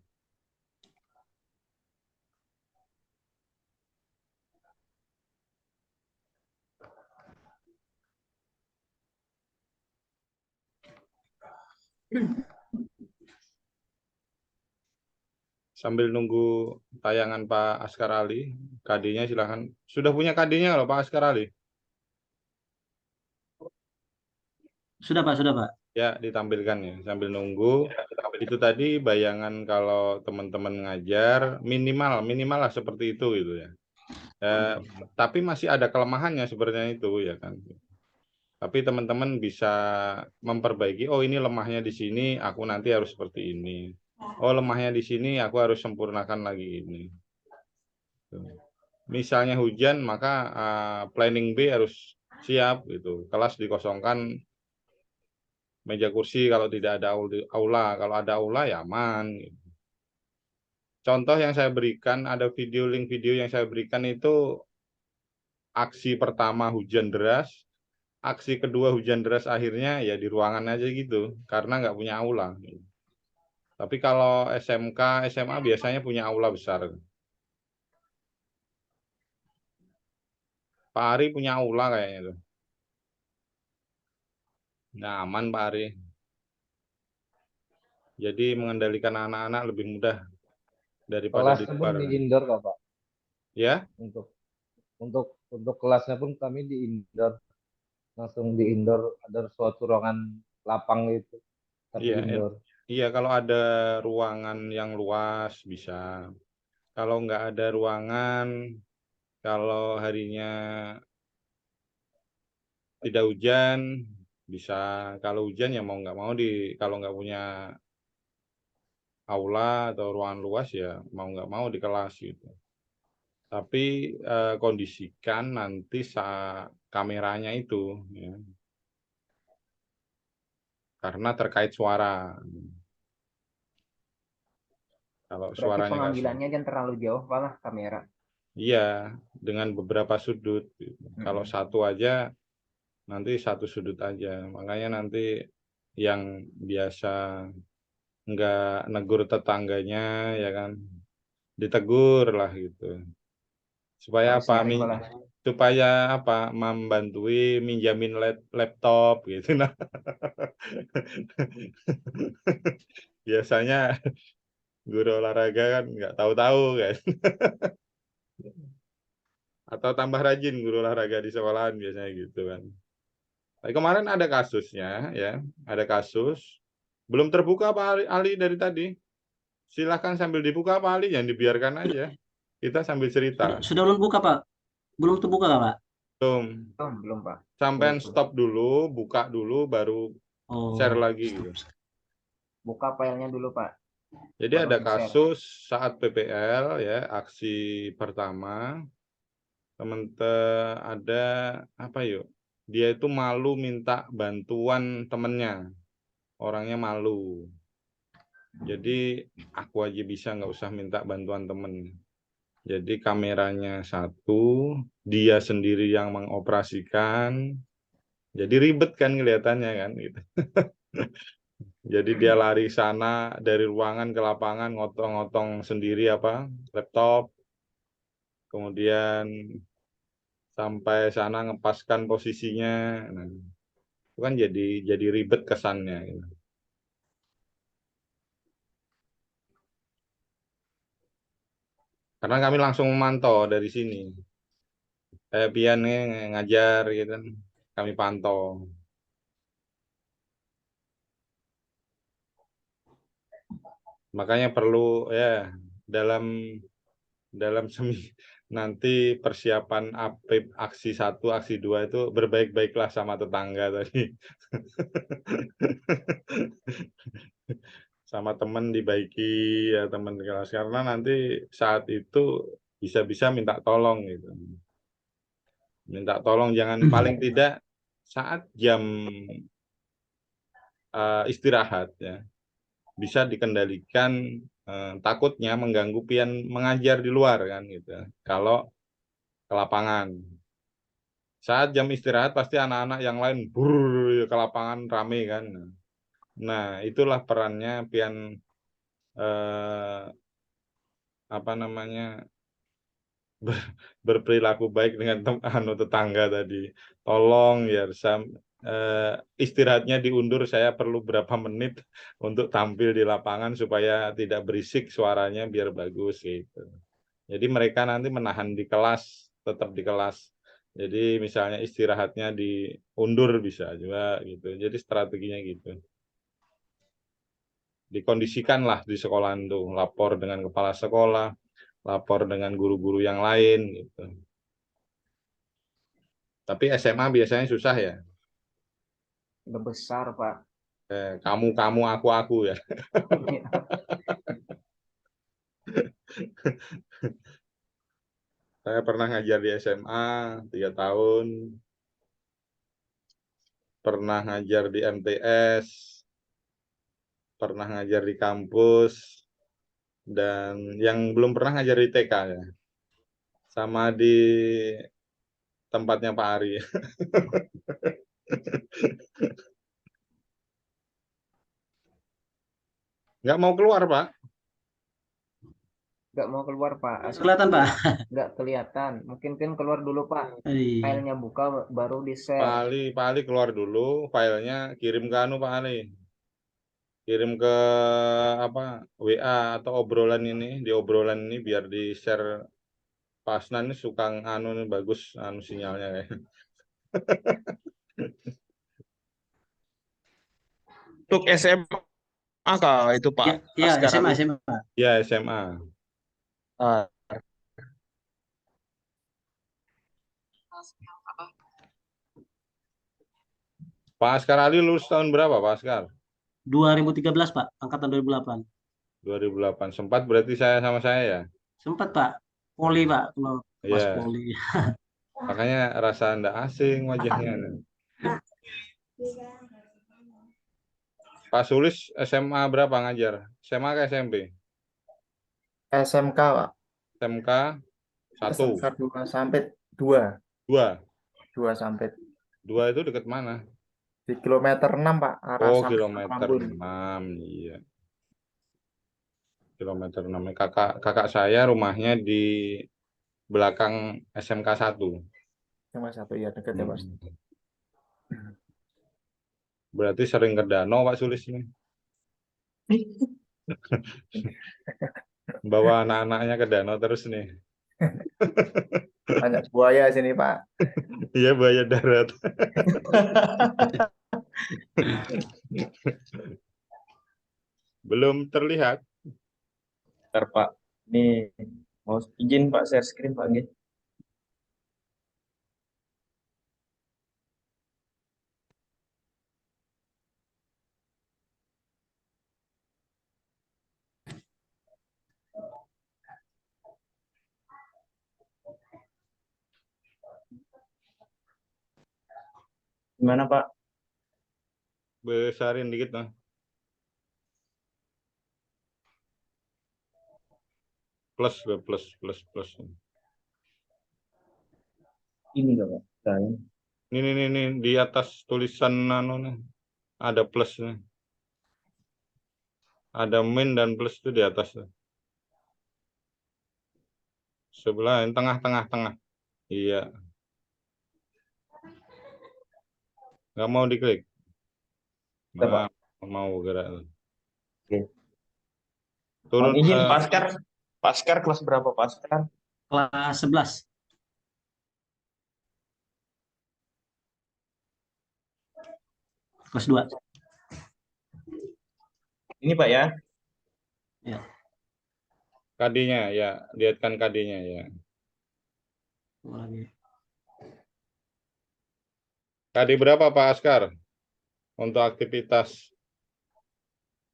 Sambil nunggu tayangan Pak Askar Ali, KD-nya silahkan. Sudah punya KD-nya loh Pak Askar Ali? Sudah Pak, sudah Pak. Ya, ditampilkan ya, sambil nunggu. Itu tadi bayangan kalau teman-teman ngajar, minimal lah seperti itu gitu ya. Tapi masih ada kelemahannya sebenarnya itu ya kan. Tapi teman-teman bisa memperbaiki, oh ini lemahnya di sini, aku nanti harus seperti ini. Oh lemahnya di sini, aku harus sempurnakan lagi ini. Misalnya hujan, maka planning B harus siap gitu. Kelas dikosongkan, meja kursi kalau tidak ada aula. Kalau ada aula ya aman. Gitu. Contoh yang saya berikan, ada link video yang saya berikan itu aksi pertama hujan deras, aksi kedua hujan deras akhirnya ya di ruangan aja gitu, karena nggak punya aula. Tapi kalau SMK, SMA biasanya punya aula besar. Pak Ari punya aula kayaknya tuh. Nah, aman Pak Ari. Jadi mengendalikan anak-anak lebih mudah daripada di Kelasnya pun luar. di indoor kok Pak. Ya? Untuk kelasnya pun kami di indoor, langsung di indoor, ada suatu ruangan lapang gitu, tapi Iya, indoor. iya kalau ada ruangan yang luas bisa. Kalau nggak ada ruangan, kalau harinya tidak hujan bisa. Kalau hujan ya mau nggak mau kalau nggak punya aula atau ruangan luas ya mau nggak mau di kelas gitu. Tapi kondisikan nanti saat kameranya itu, ya. Karena terkait suara. Kalau Berarti suaranya pengambilannya jangan terlalu jauh malah kamera. iya, dengan beberapa sudut. Gitu. Kalau satu aja, nanti satu sudut aja. Makanya nanti yang biasa nggak negur tetangganya, ya kan, ditegur lah gitu. Supaya apa? Supaya apa? Membantui minjamin laptop gitu. Nah, biasanya guru olahraga kan nggak tahu-tahu kan. Atau tambah rajin guru olahraga di sekolahan biasanya gitu kan. Tapi kemarin ada kasusnya ya, ada kasus belum terbuka Pak Ali dari tadi. Silahkan sambil dibuka Pak Ali, jangan dibiarkan aja. Kita sambil cerita. Sudah belum buka Pak? Belum terbuka Pak? Belum Pak. Sampai stop dulu, buka dulu, baru share lagi gitu. Buka filenya dulu Pak. Jadi ada kasus saat PPL ya, aksi pertama, teman-teman ada apa yuk? Dia itu malu minta bantuan temennya, orangnya malu. Jadi aku aja bisa nggak usah minta bantuan temen. Jadi kameranya satu, dia sendiri yang mengoperasikan. Jadi ribet kan kelihatannya kan gitu. Jadi dia lari sana dari ruangan ke lapangan ngotong-ngotong sendiri apa laptop. Kemudian sampai sana ngepaskan posisinya. Nah, Itu kan jadi ribet kesannya gitu. Karena kami langsung memantau dari sini. Kayak Pian nih ngajar gitu kan. Kami pantau. Makanya perlu ya dalam nanti persiapan APIP aksi 1, aksi 2 itu berbaik-baiklah sama tetangga tadi. Sama teman dibaiki ya teman kelas, karena nanti saat itu bisa-bisa minta tolong gitu. Minta tolong jangan paling tidak saat jam istirahat ya. Bisa dikendalikan, takutnya mengganggu Pian mengajar di luar kan gitu. Kalau ke lapangan. Saat jam istirahat pasti anak-anak yang lain ke lapangan rame kan. Nah, itulah perannya Pian apa namanya berperilaku baik dengan tetangga tadi. Tolong ya istirahatnya diundur, saya perlu berapa menit untuk tampil di lapangan supaya tidak berisik suaranya biar bagus gitu. Jadi mereka nanti menahan di kelas, tetap di kelas. Jadi misalnya istirahatnya diundur bisa juga gitu. Jadi strateginya gitu. Dikondisikanlah di sekolah itu, lapor dengan kepala sekolah, lapor dengan guru-guru yang lain gitu. Tapi SMA biasanya susah ya. Udah besar, Pak. Kamu, aku ya. Saya pernah ngajar di SMA 3 tahun. Pernah ngajar di MTS. Pernah ngajar di kampus. Dan yang belum pernah ngajar di TK ya. Sama di tempatnya Pak Ari. Nggak mau keluar, Pak. Nggak mau keluar, Pak. Kelihatan, Pak. Nggak kelihatan. Mungkin kan keluar dulu, Pak. Filenya buka baru di-share. Pak Ali keluar dulu, filenya kirim ke Pak Ali. Kirim ke WA atau obrolan ini, di obrolan ini biar di-share. Pas nanti suka nih bagus sinyalnya kayak. Untuk SMA kah itu Pak? Iya, SMA. Iya, SMA. Pak Askar Ali lulus tahun berapa, Pak Askar? 2013, Pak. Angkatan 2008. 2008. Sempat berarti sama saya ya? Sempat, Pak. Poli, Pak. Kalau pas poli. Makanya rasa enggak asing wajahnya. Pak Sulis SMA berapa ngajar? SMA ke SMP? SMK, Pak. SMK 1. SMK 2 sampai 2. 2 sampai 2 itu dekat mana? Di kilometer 6, Pak. Arah kilometer 6. Iya. Kilometer 6. Kakak saya rumahnya di belakang SMK 1. SMK 1 ya, dekat ya, Pak. Berarti sering ke danau, Pak Sulis ini. Bawa anak-anaknya ke danau terus nih. Banyak buaya sini, Pak. Iya, buaya darat. Belum terlihat. Bentar, Pak. Ini mau izin Pak share screen Pak gitu. Gimana Pak? Besarin dikit lah. Plus. Ini loh Pak. Ini di atas tulisan nih. Ada plusnya. Ada min dan plus itu di atas. Sebelah yang tengah. Iya. Nggak mau diklik. Udah, Pak. Mau gerak. Oke. Turun Mohon izin, Paskar kelas berapa Paskar? Kelas 11. Kelas 2. Ini Pak ya. Ya. KD-nya ya, lihatkan KD-nya ya. KD berapa Pak Askar untuk aktivitas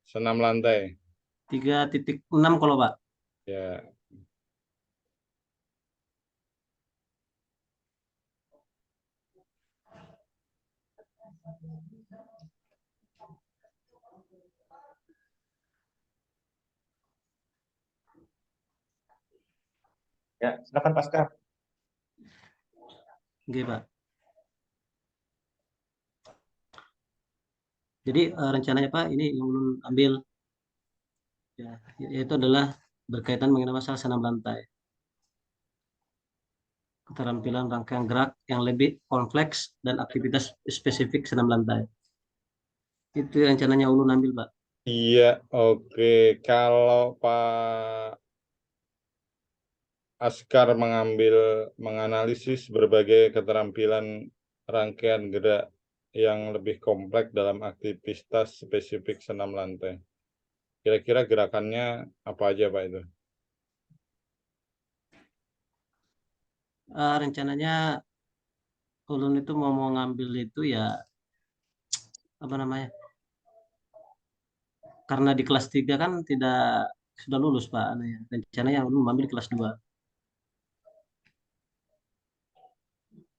senam lantai? 3.6 kalau Pak. Ya. Ya, silakan Paskar. Oke, Pak. Jadi rencananya Pak, ini yang ulun ambil ya, yaitu adalah berkaitan mengenai masalah senam lantai. Keterampilan rangkaian gerak yang lebih kompleks dan aktivitas spesifik senam lantai. Itu rencananya ulun ambil, Pak. Iya, oke. Kalau Pak Askar menganalisis berbagai keterampilan rangkaian gerak yang lebih kompleks dalam aktivitas spesifik senam lantai. Kira-kira gerakannya apa aja Pak itu? Rencananya ulun itu mau ngambil itu ya apa namanya? Karena di kelas 3 kan tidak sudah lulus Pak. Rencananya ulun mengambil kelas 2.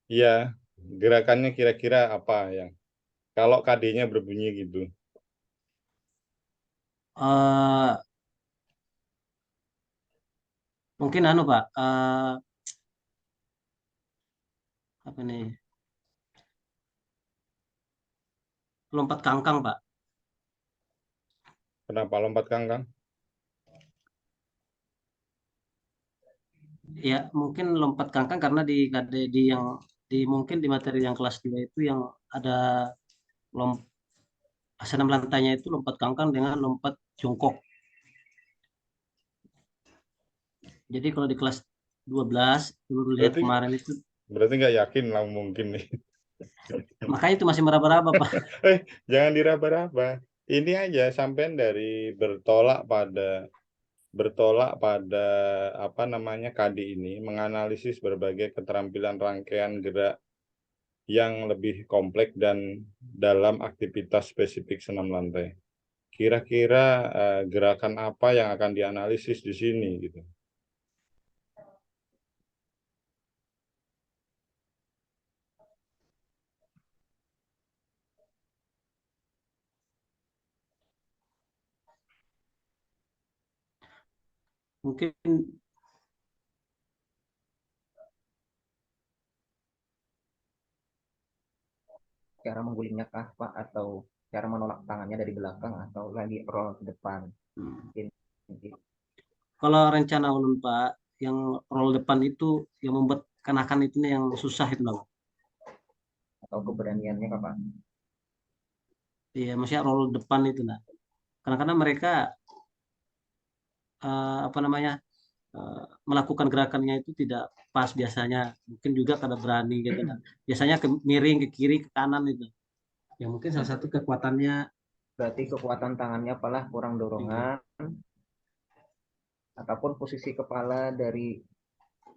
Iya, gerakannya kira-kira apa yang kalau KD-nya berbunyi gitu? Mungkin Pak, apa nih? Lompat kangkang Pak. Kenapa lompat kangkang? Ya mungkin lompat kangkang karena di yang mungkin di materi yang kelas 2 itu yang ada senam lantainya itu lompat kangkang dengan lompat jongkok. Jadi kalau di kelas 12 dulu lihat kemarin itu. Berarti nggak yakin lah mungkin nih. Makanya itu masih meraba-raba Pak. Jangan diraba-raba. Ini aja sampean dari bertolak pada apa namanya KD ini menganalisis berbagai keterampilan rangkaian gerak yang lebih kompleks dan dalam aktivitas spesifik senam lantai. Kira-kira gerakan apa yang akan dianalisis di sini gitu? Mungkin cara menggulingnya kah Pak, atau cara menolak tangannya dari belakang atau lagi roll ke depan? Kalau rencana ulun Pak, yang roll depan itu yang membuat kenakan itu yang susah itu Pak. Atau keberaniannya Pak? Iya, maksudnya roll depan itu nah. Kadang-kadang mereka apa namanya melakukan gerakannya itu tidak pas biasanya. Mungkin juga karena berani gitu nah. Biasanya miring ke kiri ke kanan itu. Ya mungkin salah satu kekuatannya. Berarti kekuatan tangannya apalah kurang dorongan, ataupun posisi kepala dari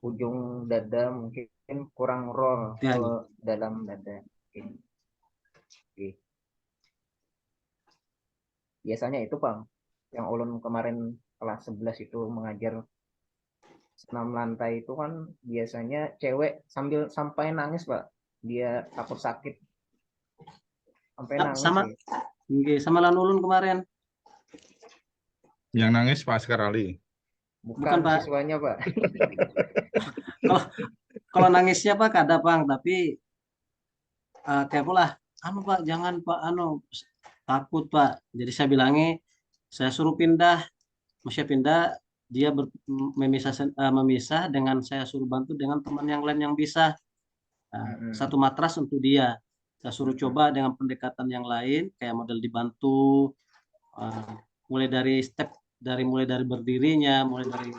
ujung dada mungkin kurang roll ke dalam dada. Oke. Biasanya itu Bang, yang ulun kemarin kelas 11 itu mengajar senam lantai itu kan biasanya cewek sampai nangis Pak, dia takut sakit sampai nangis. Sama lan ulun kemarin. Yang nangis Pak Askar Ali. Bukan Pak. Siswanya Pak. Kalau nangisnya Pak ada Bang, tapi kayak pula Pak jangan Pak takut Pak. Jadi saya bilangnya saya suruh pindah, mesti pindah, dia memisah dengan saya suruh bantu dengan teman yang lain yang bisa. Satu matras untuk dia. Saya suruh coba dengan pendekatan yang lain, kayak model dibantu, mulai dari mulai dari berdirinya, mulai dari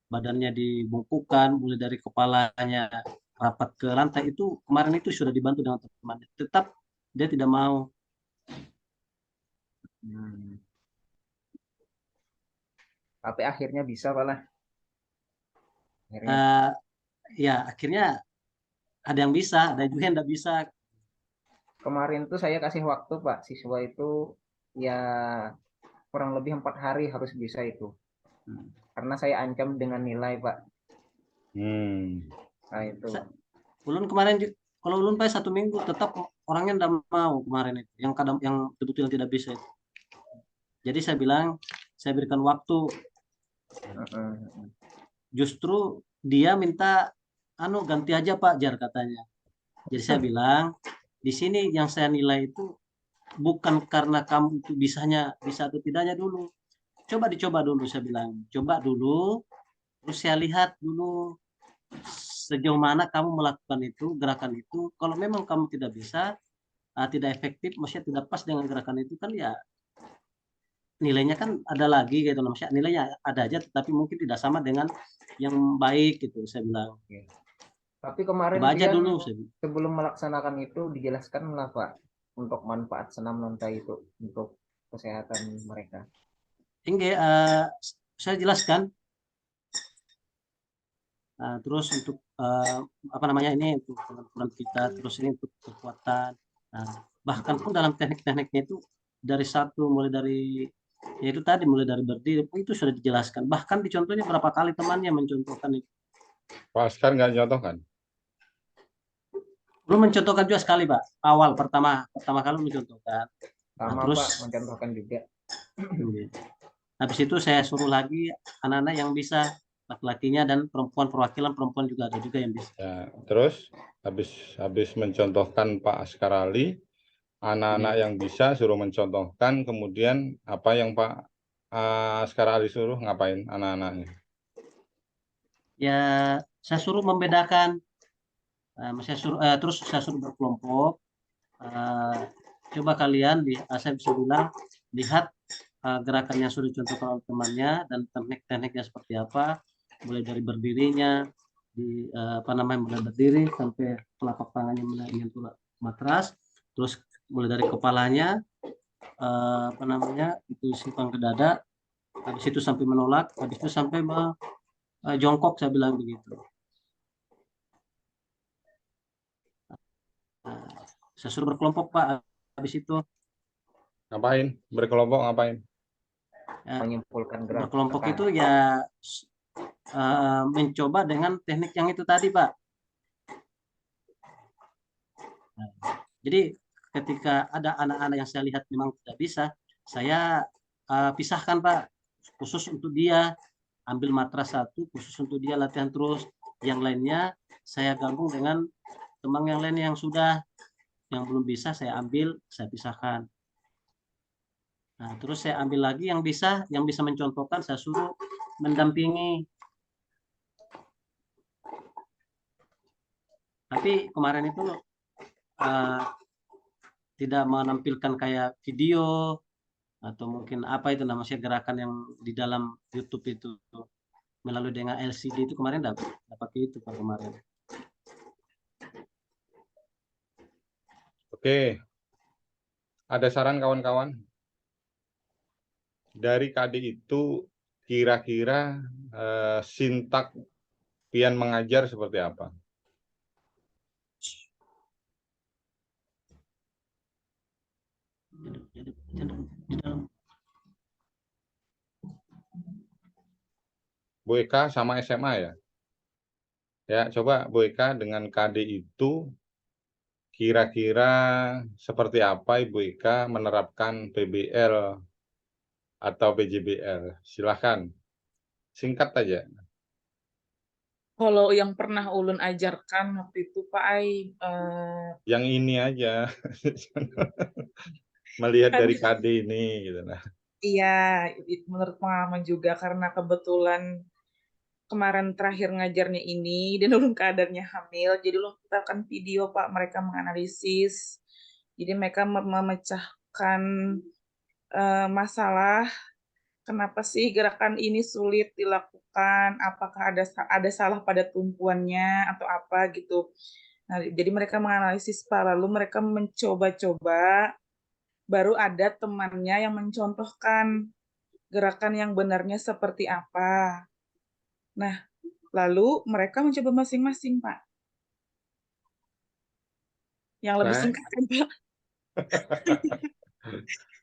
badannya dibungkukan, mulai dari kepalanya rapat ke lantai, itu kemarin itu sudah dibantu dengan teman. Tetap dia tidak mau. Tapi akhirnya bisa Pak lah. Akhirnya. Ya akhirnya ada yang bisa, ada juga yang tidak bisa. Kemarin tuh saya kasih waktu Pak, siswa itu ya kurang lebih 4 hari harus bisa itu. Karena saya ancam dengan nilai Pak. Nah itu. Ulun kemarin, kalau ulun Pak 1 minggu tetap orangnya tidak mau kemarin itu, yang kadang yang betul-betul tidak bisa itu. Jadi saya bilang, saya berikan waktu. Justru dia minta ganti aja Pak Jar katanya. Jadi saya bilang, di sini yang saya nilai itu bukan karena kamu itu bisa atau tidaknya dulu. Coba dicoba dulu, saya bilang. Coba dulu, terus saya lihat dulu sejauh mana kamu melakukan itu, gerakan itu. Kalau memang kamu tidak bisa, tidak efektif, maksudnya tidak pas dengan gerakan itu, kan ya nilainya kan ada lagi gitu. Maksudnya nilainya ada aja, tetapi mungkin tidak sama dengan yang baik gitu, saya bilang. Tapi kemarin coba aja dia dulu, sebelum melaksanakan itu dijelaskan lah Pak untuk manfaat senam lantai itu untuk kesehatan mereka. Enggak, saya jelaskan. Terus untuk apa namanya ini untuk pengukuran kita, terus ini untuk kekuatan. Bahkan pun dalam teknik-tekniknya itu dari mulai dari yaitu tadi mulai dari berdiri itu sudah dijelaskan. Bahkan dicontohnya berapa kali temannya mencontohkan itu. Pak Askar nggak contohkan? Belum mencontohkan juga sekali Pak. Awal pertama kali mencontohkan. Terus Pak mencontohkan juga. Habis itu saya suruh lagi anak-anak yang bisa, laki-lakinya dan perwakilan perempuan juga ada juga yang bisa. Ya, terus habis mencontohkan Pak Askar Ali, anak-anak yang bisa suruh mencontohkan, kemudian apa yang Pak Askar Ali suruh ngapain anak-anaknya? Ya, saya suruh membedakan. Terus saya suruh berkelompok. Coba kalian, saya bisa bilang, lihat gerakan yang sudah dicontohkan oleh temannya dan teknik-tekniknya seperti apa, mulai dari berdirinya, mulai berdiri sampai telapak tangannya menyentuh matras, terus mulai dari kepalanya, itu simpang ke dada, habis itu sampai menolak, habis itu sampai jongkok, saya bilang begitu. Saya suruh berkelompok Pak, habis itu. Ngapain? Berkelompok ngapain? Menyimpulkan gerakan. Berkelompok itu ya mencoba dengan teknik yang itu tadi Pak. Jadi ketika ada anak-anak yang saya lihat memang tidak bisa, saya pisahkan Pak, khusus untuk dia, ambil matras satu khusus untuk dia latihan terus, yang lainnya saya gabung dengan teman yang lain yang belum bisa, saya ambil, saya pisahkan. Terus saya ambil lagi yang bisa mencontohkan, saya suruh mendampingi. Tapi kemarin itu tidak menampilkan kayak video atau mungkin apa itu namanya gerakan yang di dalam YouTube itu melalui dengan LCD itu kemarin dapat itu Pak kemarin. Oke, ada saran kawan-kawan? Dari KD itu kira-kira sintak pian mengajar seperti apa? Bu Eka sama SMA ya? Ya, coba Bu Eka dengan KD itu kira-kira seperti apa Ibu Eka menerapkan PBL atau PJBL? Silahkan, singkat aja. Kalau yang pernah Ulun ajarkan waktu itu Pak Ai, yang ini aja, melihat dari KD ini gitu nah. Iya, menurut pengalaman juga karena kebetulan kemarin terakhir ngajarnya ini dan ulun keadaannya hamil, jadi ulun putarkan video Pak, mereka menganalisis Jadi mereka memecahkan masalah, kenapa sih gerakan ini sulit dilakukan, apakah ada salah pada tumpuannya atau apa gitu. Nah, jadi mereka menganalisis Pak, lalu mereka mencoba-coba, baru ada temannya yang mencontohkan gerakan yang benarnya seperti apa. Nah, lalu mereka mencoba masing-masing, Pak. Yang lebih Nah, singkat kan, Pak?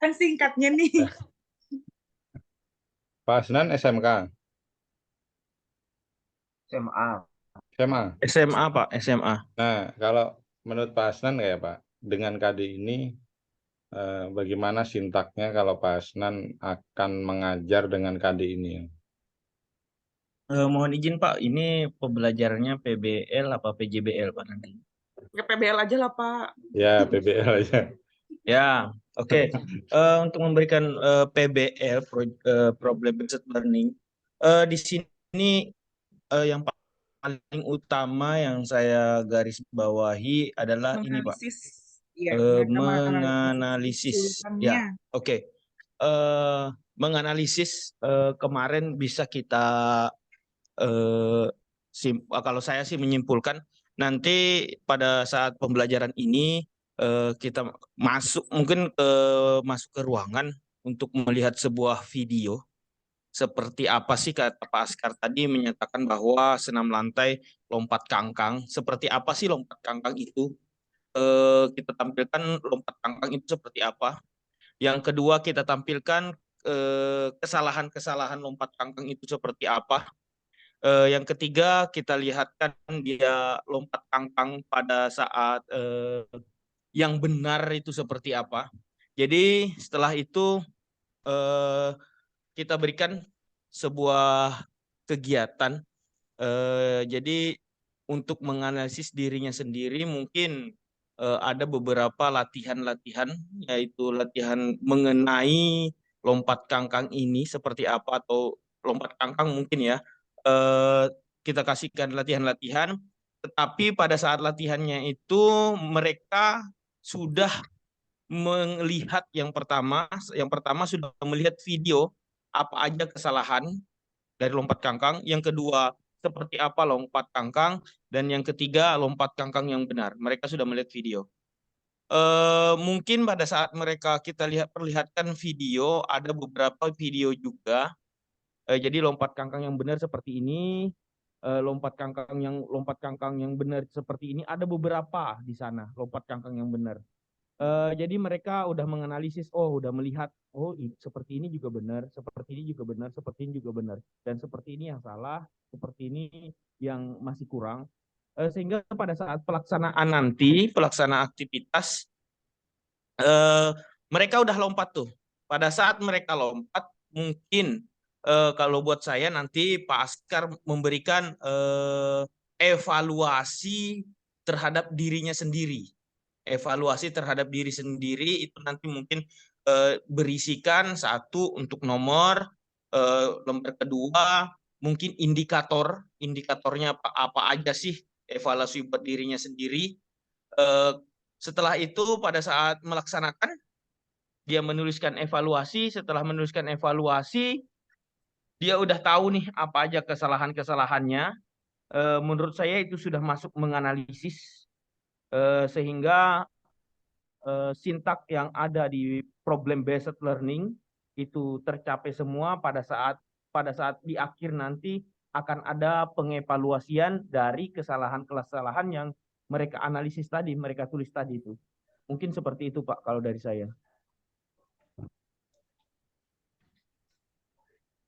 Kan singkatnya nih. Pak Asnan SMK, SMA. SMA. SMA Pak, SMA. Nah, kalau menurut Pak Asnan ya Pak, dengan KD ini bagaimana sintaknya kalau Pak Asnan akan mengajar dengan KD ini? Mohon izin Pak, ini pembelajarannya PBL apa PJBL Pak nanti? Ya PBL aja lah, Pak. Ya, PBL aja. Ya, oke. Untuk memberikan PBL, Problem Based Learning, di sini yang paling utama yang saya garis bawahi adalah ini Pak. Menganalisis. Ya, mereka Menganalisis. Ya, keseluruhannya. oke. Menganalisis kemarin bisa kita kalau saya sih menyimpulkan nanti pada saat pembelajaran ini kita mungkin masuk ke ruangan untuk melihat sebuah video seperti apa sih kata Pak Askar tadi menyatakan bahwa senam lantai lompat kangkang, seperti apa sih lompat kangkang itu, kita tampilkan lompat kangkang itu seperti apa. Yang kedua kita tampilkan kesalahan-kesalahan lompat kangkang itu seperti apa. Yang ketiga kita lihatkan dia lompat kangkang pada saat yang benar itu seperti apa. Jadi setelah itu kita berikan sebuah kegiatan. Jadi untuk menganalisis dirinya sendiri mungkin ada beberapa latihan-latihan, yaitu latihan mengenai lompat kangkang ini seperti apa, atau lompat kangkang mungkin ya. Kita kasihkan latihan-latihan, tetapi pada saat latihannya itu mereka sudah melihat yang pertama sudah melihat video apa aja kesalahan dari lompat kangkang, yang kedua seperti apa lompat kangkang, dan yang ketiga lompat kangkang yang benar. Mereka sudah melihat video. Mungkin pada saat mereka kita perlihatkan video, ada beberapa video juga. Jadi lompat kangkang yang benar seperti ini, lompat kangkang yang benar seperti ini, ada beberapa di sana lompat kangkang yang benar. Jadi mereka udah menganalisis, udah melihat, seperti ini juga benar, seperti ini juga benar, seperti ini juga benar, dan seperti ini yang salah, seperti ini yang masih kurang. Sehingga pada saat pelaksanaan nanti, pelaksanaan aktivitas, mereka udah lompat tuh. Pada saat mereka lompat, mungkin kalau buat saya nanti Pak Askar memberikan evaluasi terhadap dirinya sendiri. Evaluasi terhadap diri sendiri itu nanti mungkin berisikan satu untuk nomor, lembar kedua mungkin indikatornya apa aja sih, evaluasi buat dirinya sendiri. Setelah itu pada saat melaksanakan dia menuliskan evaluasi. Setelah menuliskan evaluasi dia udah tahu nih apa aja kesalahan-kesalahannya. Menurut saya itu sudah masuk menganalisis, sehingga sintak yang ada di problem based learning itu tercapai semua. Pada saat di akhir nanti akan ada pengevaluasian dari kesalahan-kesalahan yang mereka analisis tadi, mereka tulis tadi itu. Mungkin seperti itu Pak kalau dari saya.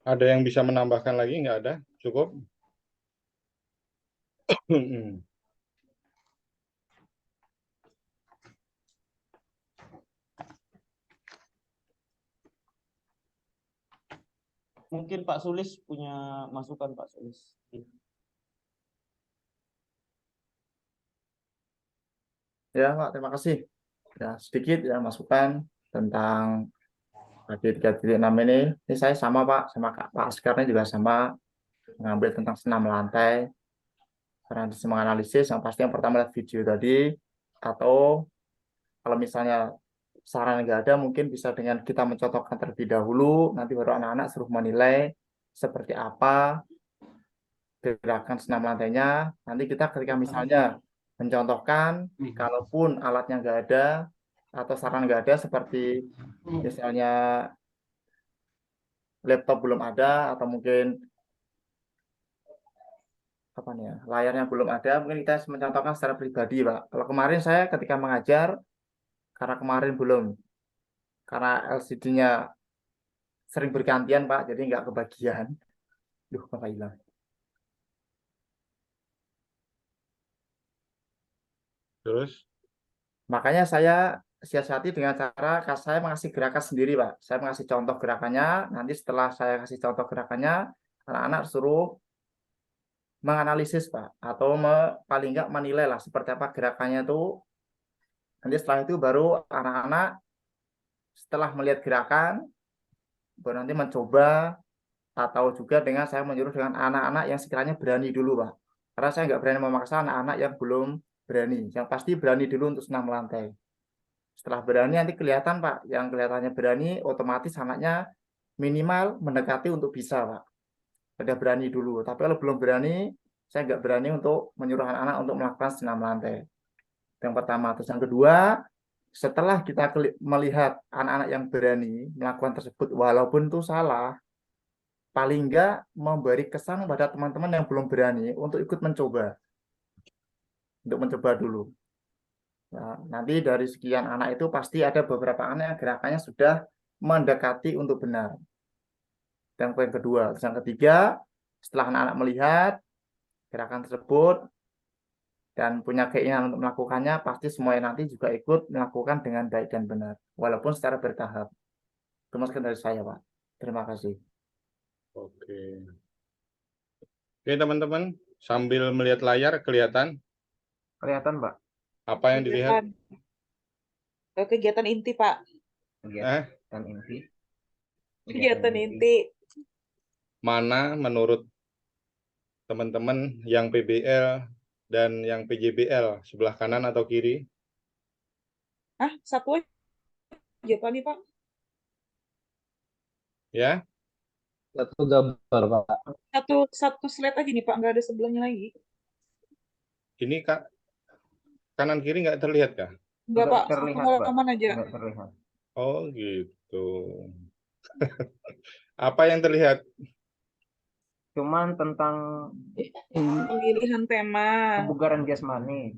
Ada yang bisa menambahkan lagi? Nggak ada? Cukup? Mungkin Pak Sulis punya masukan, Pak Sulis. Ya, Pak, terima kasih. Ya, sedikit ya masukan tentang KD 3.6 ini. Ini saya sama Pak, sama Pak Askarnya juga sama, mengambil tentang senam lantai. Karena menganalisis, yang pasti yang pertama lihat video tadi, atau Kalau misalnya saran nggak ada, mungkin bisa dengan kita mencontohkan terlebih dahulu, nanti baru anak-anak suruh menilai seperti apa gerakan senam lantainya. Nanti kita ketika misalnya mencontohkan, kalaupun alatnya nggak ada atau saran nggak ada, seperti misalnya laptop belum ada atau mungkin apa nih ya, layarnya belum ada, mungkin kita mencontohkan secara pribadi, Pak. Kalau kemarin saya ketika mengajar, karena kemarin belum, karena LCD-nya sering bergantian, Pak, jadi nggak kebagian. Duh, Bapak hilang. Terus? Makanya saya siasati dengan cara saya mengasih gerakan sendiri, Pak. Saya mengasih contoh gerakannya, nanti setelah saya kasih contoh gerakannya, anak-anak suruh menganalisis, Pak, atau paling nggak menilai lah seperti apa gerakannya itu. Nanti setelah itu baru anak-anak setelah melihat gerakan, baru nanti mencoba, atau juga dengan saya menyuruh dengan anak-anak yang sekiranya berani dulu, Pak. Karena saya nggak berani memaksa anak-anak yang belum berani. Yang pasti berani dulu untuk senam lantai. Setelah berani nanti kelihatan, Pak. Yang kelihatannya berani, otomatis anaknya minimal mendekati untuk bisa, Pak. Ada berani dulu. Tapi kalau belum berani, saya nggak berani untuk menyuruh anak-anak untuk melakukan senam lantai. Yang pertama. Terus yang kedua, setelah kita melihat anak-anak yang berani melakukan tersebut, walaupun itu salah, paling nggak memberi kesan pada teman-teman yang belum berani untuk ikut mencoba. Untuk mencoba dulu. Nah, nanti dari sekian anak itu pasti ada beberapa anak yang gerakannya sudah mendekati untuk benar. Yang kedua. Terus yang ketiga, setelah anak-anak melihat gerakan tersebut dan punya keinginan untuk melakukannya, pasti semuanya nanti juga ikut melakukan dengan baik dan benar, walaupun secara bertahap. Itu masukan dari saya, Pak. Terima kasih. Oke. Oke, teman-teman, sambil melihat layar kelihatan Kelihatan, Pak. apa yang dilihat? Kegiatan inti, Pak. Kegiatan inti. Kegiatan inti. Mana menurut teman-teman yang PBL dan yang PJBL, sebelah kanan atau kiri? Satu aja, Pak, nih, Pak. Ya? Satu gambar, Pak. Satu slide aja nih, Pak, nggak ada sebelahnya lagi. Ini Kak, kanan kiri nggak terlihat kah? Nggak, Pak, terlihat, satu Pak. halaman aja. Nggak terlihat. Oh gitu. Apa yang terlihat? Cuman tentang pemilihan tema kebugaran jasmani,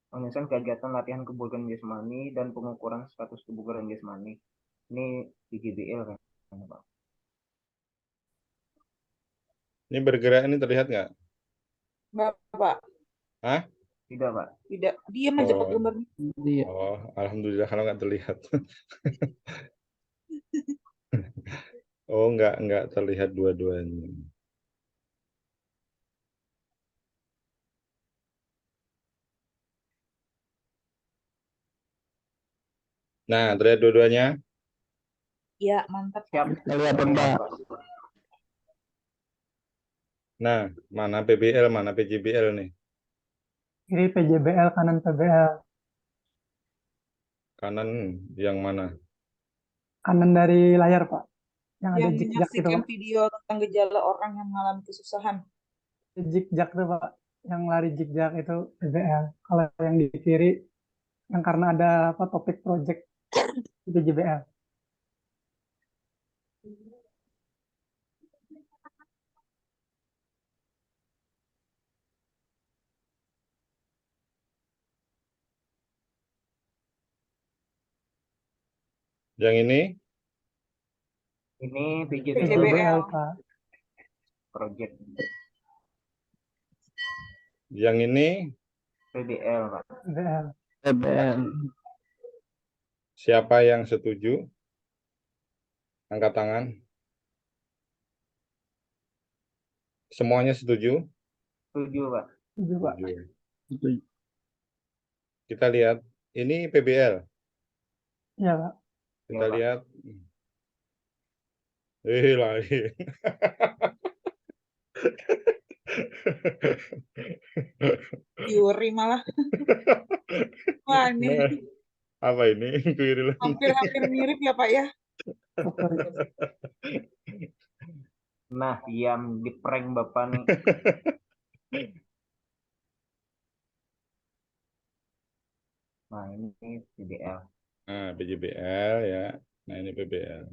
penyusunan kegiatan latihan kebugaran jasmani dan pengukuran status kebugaran jasmani. Ini di GBL kan, Pak? Ini bergerak ini terlihat nggak? Nggak, Pak. Hah? Tidak, Pak. Tidak. Diam aja, Pak, gambarnya. Oh, alhamdulillah kalau nggak terlihat. Oh, nggak terlihat dua-duanya. Nah, terlihat dua-duanya? Ya, mantap. Kelihatan, Pak. Nah, mana PBL, mana PJBL nih? Kiri PJBL, kanan PBL. Kanan yang mana? Kanan dari layar, Pak. Yang ada Yang zigzag itu, menyaksikan Pak. video tentang gejala orang yang mengalami kesusahan. Zigzag tuh, Pak. Yang lari zigzag itu PBL. Kalau yang di kiri, yang karena ada apa topik project itu PJBL. Yang ini? Ini PJBL, Pak. Project. Yang ini? PBL, Pak. PBL. Siapa yang setuju? Angkat tangan. Semuanya setuju? Setuju, Pak. Setuju, Pak. Setuju. Kita lihat. Ini PBL. Iya, Pak. Kita lihat. Lain. Yuri malah. Wah, ini Apa ini? Kuiri lagi. hampir-hampir mirip ya Pak ya. Nah, yang di prank Bapak nih. Nah, ini PBL. Nah, PJBL ya. Nah, ini PBL.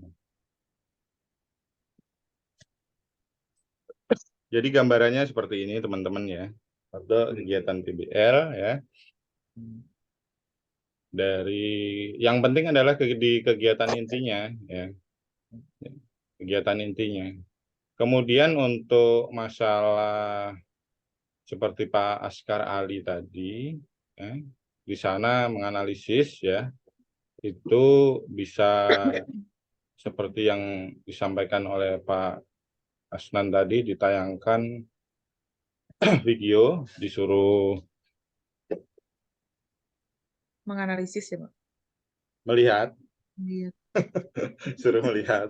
Jadi gambarannya seperti ini teman-teman ya. Ada kegiatan PBL ya. Dari yang penting adalah di kegiatan intinya ya. Kegiatan intinya. Kemudian untuk masalah seperti Pak Askar Ali tadi ya, di sana menganalisis ya. Itu bisa seperti yang disampaikan oleh Pak Asnan tadi, ditayangkan video, disuruh Menganalisis ya Pak. melihat, Lihat. suruh melihat.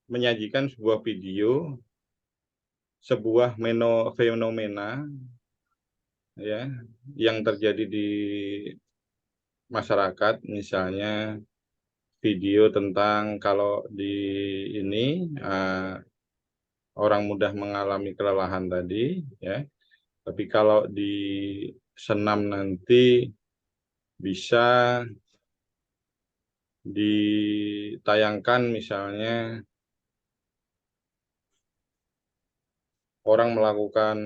Menyajikan sebuah video, sebuah fenomena ya yang terjadi di masyarakat, misalnya video tentang kalau di ini orang mudah mengalami kelelahan tadi ya. Tapi kalau di senam nanti bisa ditayangkan misalnya orang melakukan,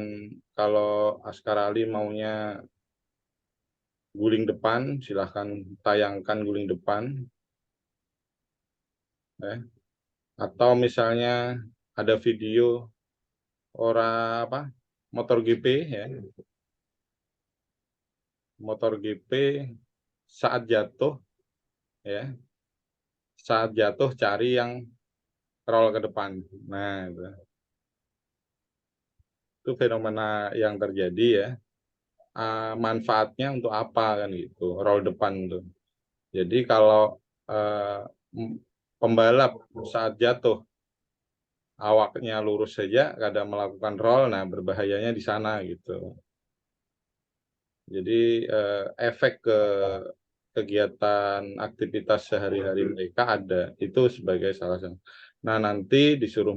kalau Askar Ali maunya guling depan, silahkan tayangkan guling depan ya. Atau misalnya ada video orang motor GP ya, motor GP saat jatuh ya, saat jatuh cari yang roll ke depan. Nah itu fenomena yang terjadi ya. Manfaatnya untuk apa kan gitu, roll depan tuh. Jadi kalau pembalap saat jatuh awaknya lurus saja, kadang melakukan roll, nah berbahayanya di sana gitu. Jadi efek ke kegiatan aktivitas sehari-hari mereka ada, itu sebagai salah satu. Nah nanti disuruh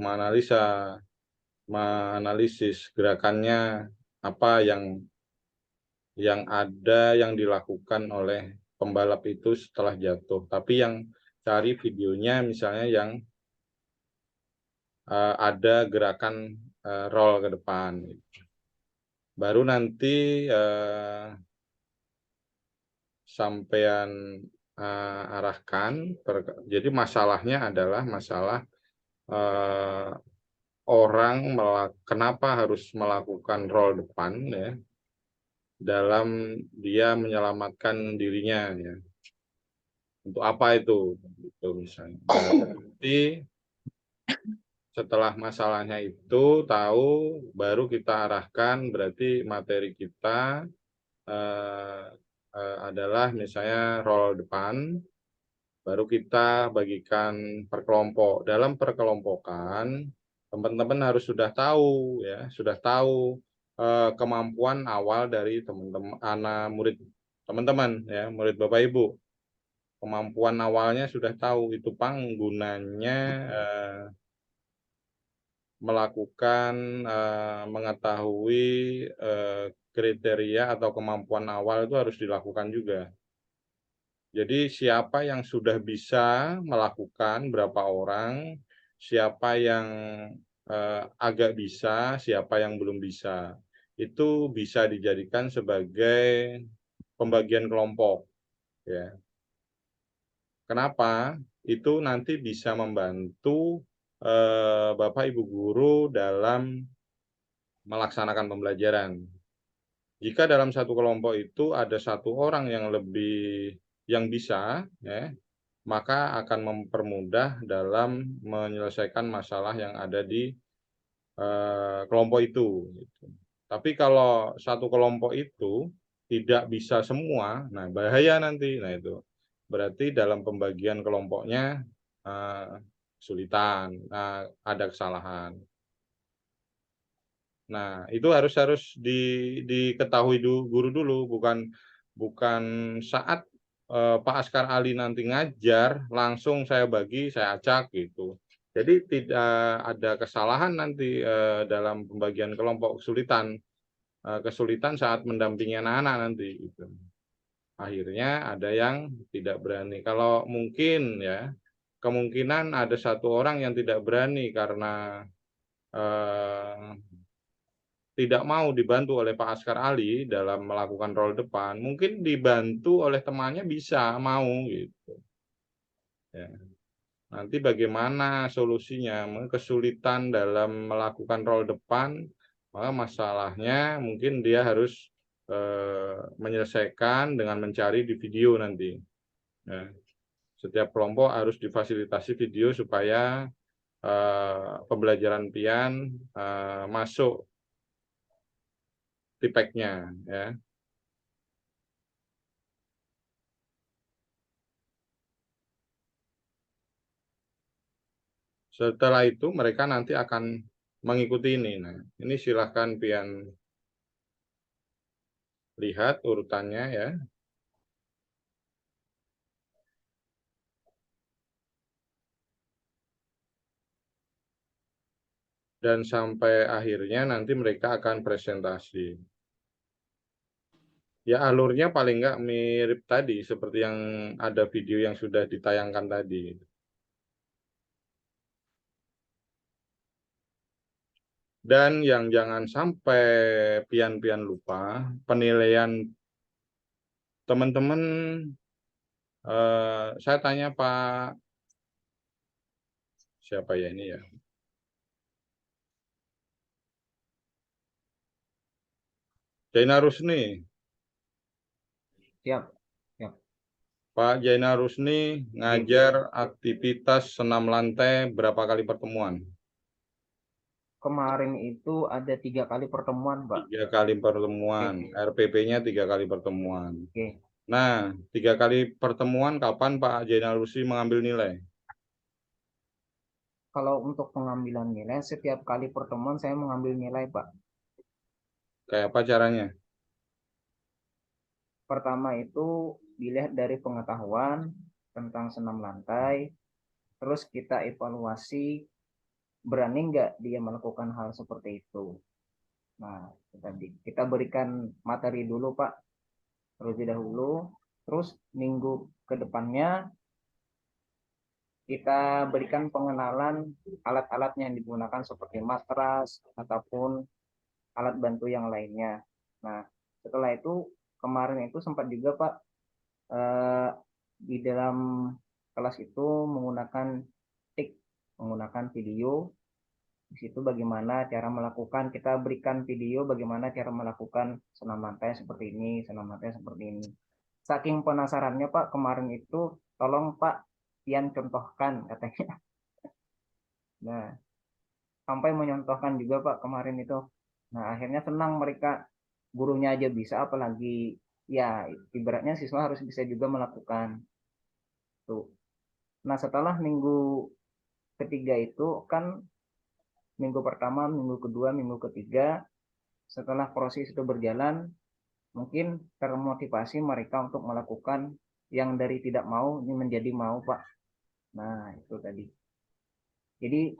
menganalisis gerakannya apa yang ada yang dilakukan oleh pembalap itu setelah jatuh. Tapi yang cari videonya misalnya yang ada gerakan roll ke depan. Baru nanti sampean arahkan. Jadi masalahnya adalah masalah orang kenapa harus melakukan roll depan ya, dalam dia menyelamatkan dirinya ya. Untuk apa itu? Itu misalnya. Nanti setelah masalahnya itu tahu, baru kita arahkan, berarti materi kita adalah misalnya roll depan, baru kita bagikan per kelompok. Dalam perkelompokan, teman-teman harus sudah tahu ya, sudah tahu kemampuan awal dari teman-teman, anak murid teman-teman ya, murid Bapak Ibu. Kemampuan awalnya sudah tahu, itu penggunanya melakukan mengetahui kriteria atau kemampuan awal itu harus dilakukan juga. Jadi siapa yang sudah bisa melakukan, berapa orang, siapa yang agak bisa, siapa yang belum bisa, itu bisa dijadikan sebagai pembagian kelompok ya. Kenapa? Itu nanti bisa membantu Bapak Ibu guru dalam melaksanakan pembelajaran. Jika dalam satu kelompok itu ada satu orang yang bisa, ya, maka akan mempermudah dalam menyelesaikan masalah yang ada di kelompok itu. Tapi kalau satu kelompok itu tidak bisa semua, nah bahaya nanti. Nah itu berarti dalam pembagian kelompoknya kesulitan, ada kesalahan. Nah itu harus diketahui guru dulu, bukan saat Pak Askar Ali nanti ngajar langsung saya bagi, saya acak gitu. Jadi tidak ada kesalahan nanti dalam pembagian kelompok, kesulitan saat mendampingi anak-anak nanti gitu. Akhirnya ada yang tidak berani. Kalau mungkin ya, kemungkinan ada satu orang yang tidak berani karena tidak mau dibantu oleh Pak Askar Ali dalam melakukan role depan, mungkin dibantu oleh temannya bisa mau gitu. Ya. Nanti bagaimana solusinya? Kesulitan dalam melakukan role depan, maka masalahnya mungkin dia harus menyelesaikan dengan mencari di video nanti. Ya. Setiap kelompok harus difasilitasi video supaya pembelajaran pian masuk tipeknya, ya. Setelah itu mereka nanti akan mengikuti ini. Nah, ini silahkan pian lihat urutannya ya. Dan sampai akhirnya nanti mereka akan presentasi. Ya alurnya paling nggak mirip tadi, seperti yang ada video yang sudah ditayangkan tadi. Dan yang jangan sampai pian-pian lupa, penilaian teman-teman, saya tanya Pak, siapa ya ini ya? Jaina Rusni. Siap. Siap. Pak Jaina Rusni ngajar aktivitas senam lantai berapa kali pertemuan? Kemarin itu ada 3 kali pertemuan, Pak. 3 kali pertemuan. RPP-nya 3 kali pertemuan. Oke. Nah, 3 kali pertemuan kapan Pak Jaina Rusni mengambil nilai? Kalau untuk pengambilan nilai, setiap kali pertemuan saya mengambil nilai, Pak. Kayak apa caranya? Pertama itu dilihat dari pengetahuan tentang senam lantai, terus kita evaluasi berani nggak dia melakukan hal seperti itu. Nah, tadi kita berikan materi dulu Pak, terlebih dahulu, terus minggu ke depannya kita berikan pengenalan alat-alatnya yang digunakan seperti matras ataupun alat bantu yang lainnya. Nah, setelah itu kemarin itu sempat juga Pak di dalam kelas itu menggunakan video. Di situ bagaimana cara melakukan, kita berikan video bagaimana cara melakukan senam lantai seperti ini, senam lantai seperti ini. Saking penasarannya Pak, kemarin itu tolong Pak Pian contohkan katanya. Nah, sampai menyontohkan juga Pak kemarin itu. Nah, akhirnya senang mereka, gurunya aja bisa, apalagi ya ibaratnya siswa harus bisa juga melakukan. Tuh. Nah, setelah minggu ketiga itu kan minggu pertama, minggu kedua, minggu ketiga, setelah proses itu berjalan, mungkin termotivasi mereka untuk melakukan yang dari tidak mau ini menjadi mau, Pak. Nah, itu tadi. Jadi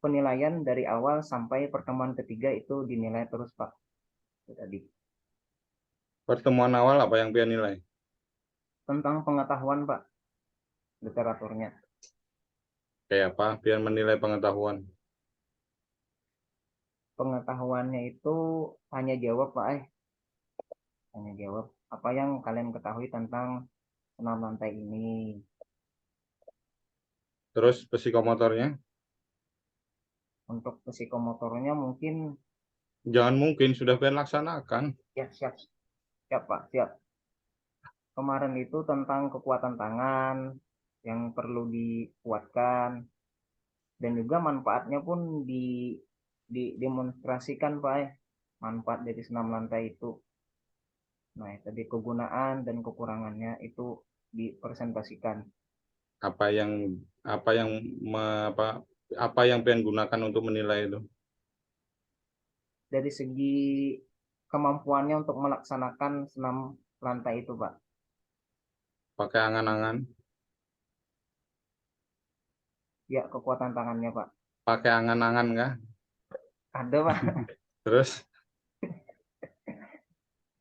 penilaian dari awal sampai pertemuan ketiga itu dinilai terus, Pak. Itu tadi. Pertemuan awal apa yang Pian nilai? Tentang pengetahuan, Pak. Literaturnya. Kayak apa Pian menilai pengetahuan? Pengetahuannya itu hanya jawab, Pak. Hanya jawab apa yang kalian ketahui tentang senam lantai ini. Terus psikomotornya? Untuk psikomotornya mungkin jangan mungkin sudah Pian laksanakan. Ya, siap. Siap, Pak, siap. Kemarin itu tentang kekuatan tangan yang perlu dikuatkan dan juga manfaatnya pun didemonstrasikan, Pak. Manfaat dari senam lantai itu. Nah, tadi kegunaan dan kekurangannya itu dipresentasikan. Apa yang apa yang pengen gunakan untuk menilai itu? Dari segi kemampuannya untuk melaksanakan senam lantai itu, Pak. Pakai angan-angan? Ya, kekuatan tangannya, Pak. Pakai angan-angan kah? Ada, Pak. Terus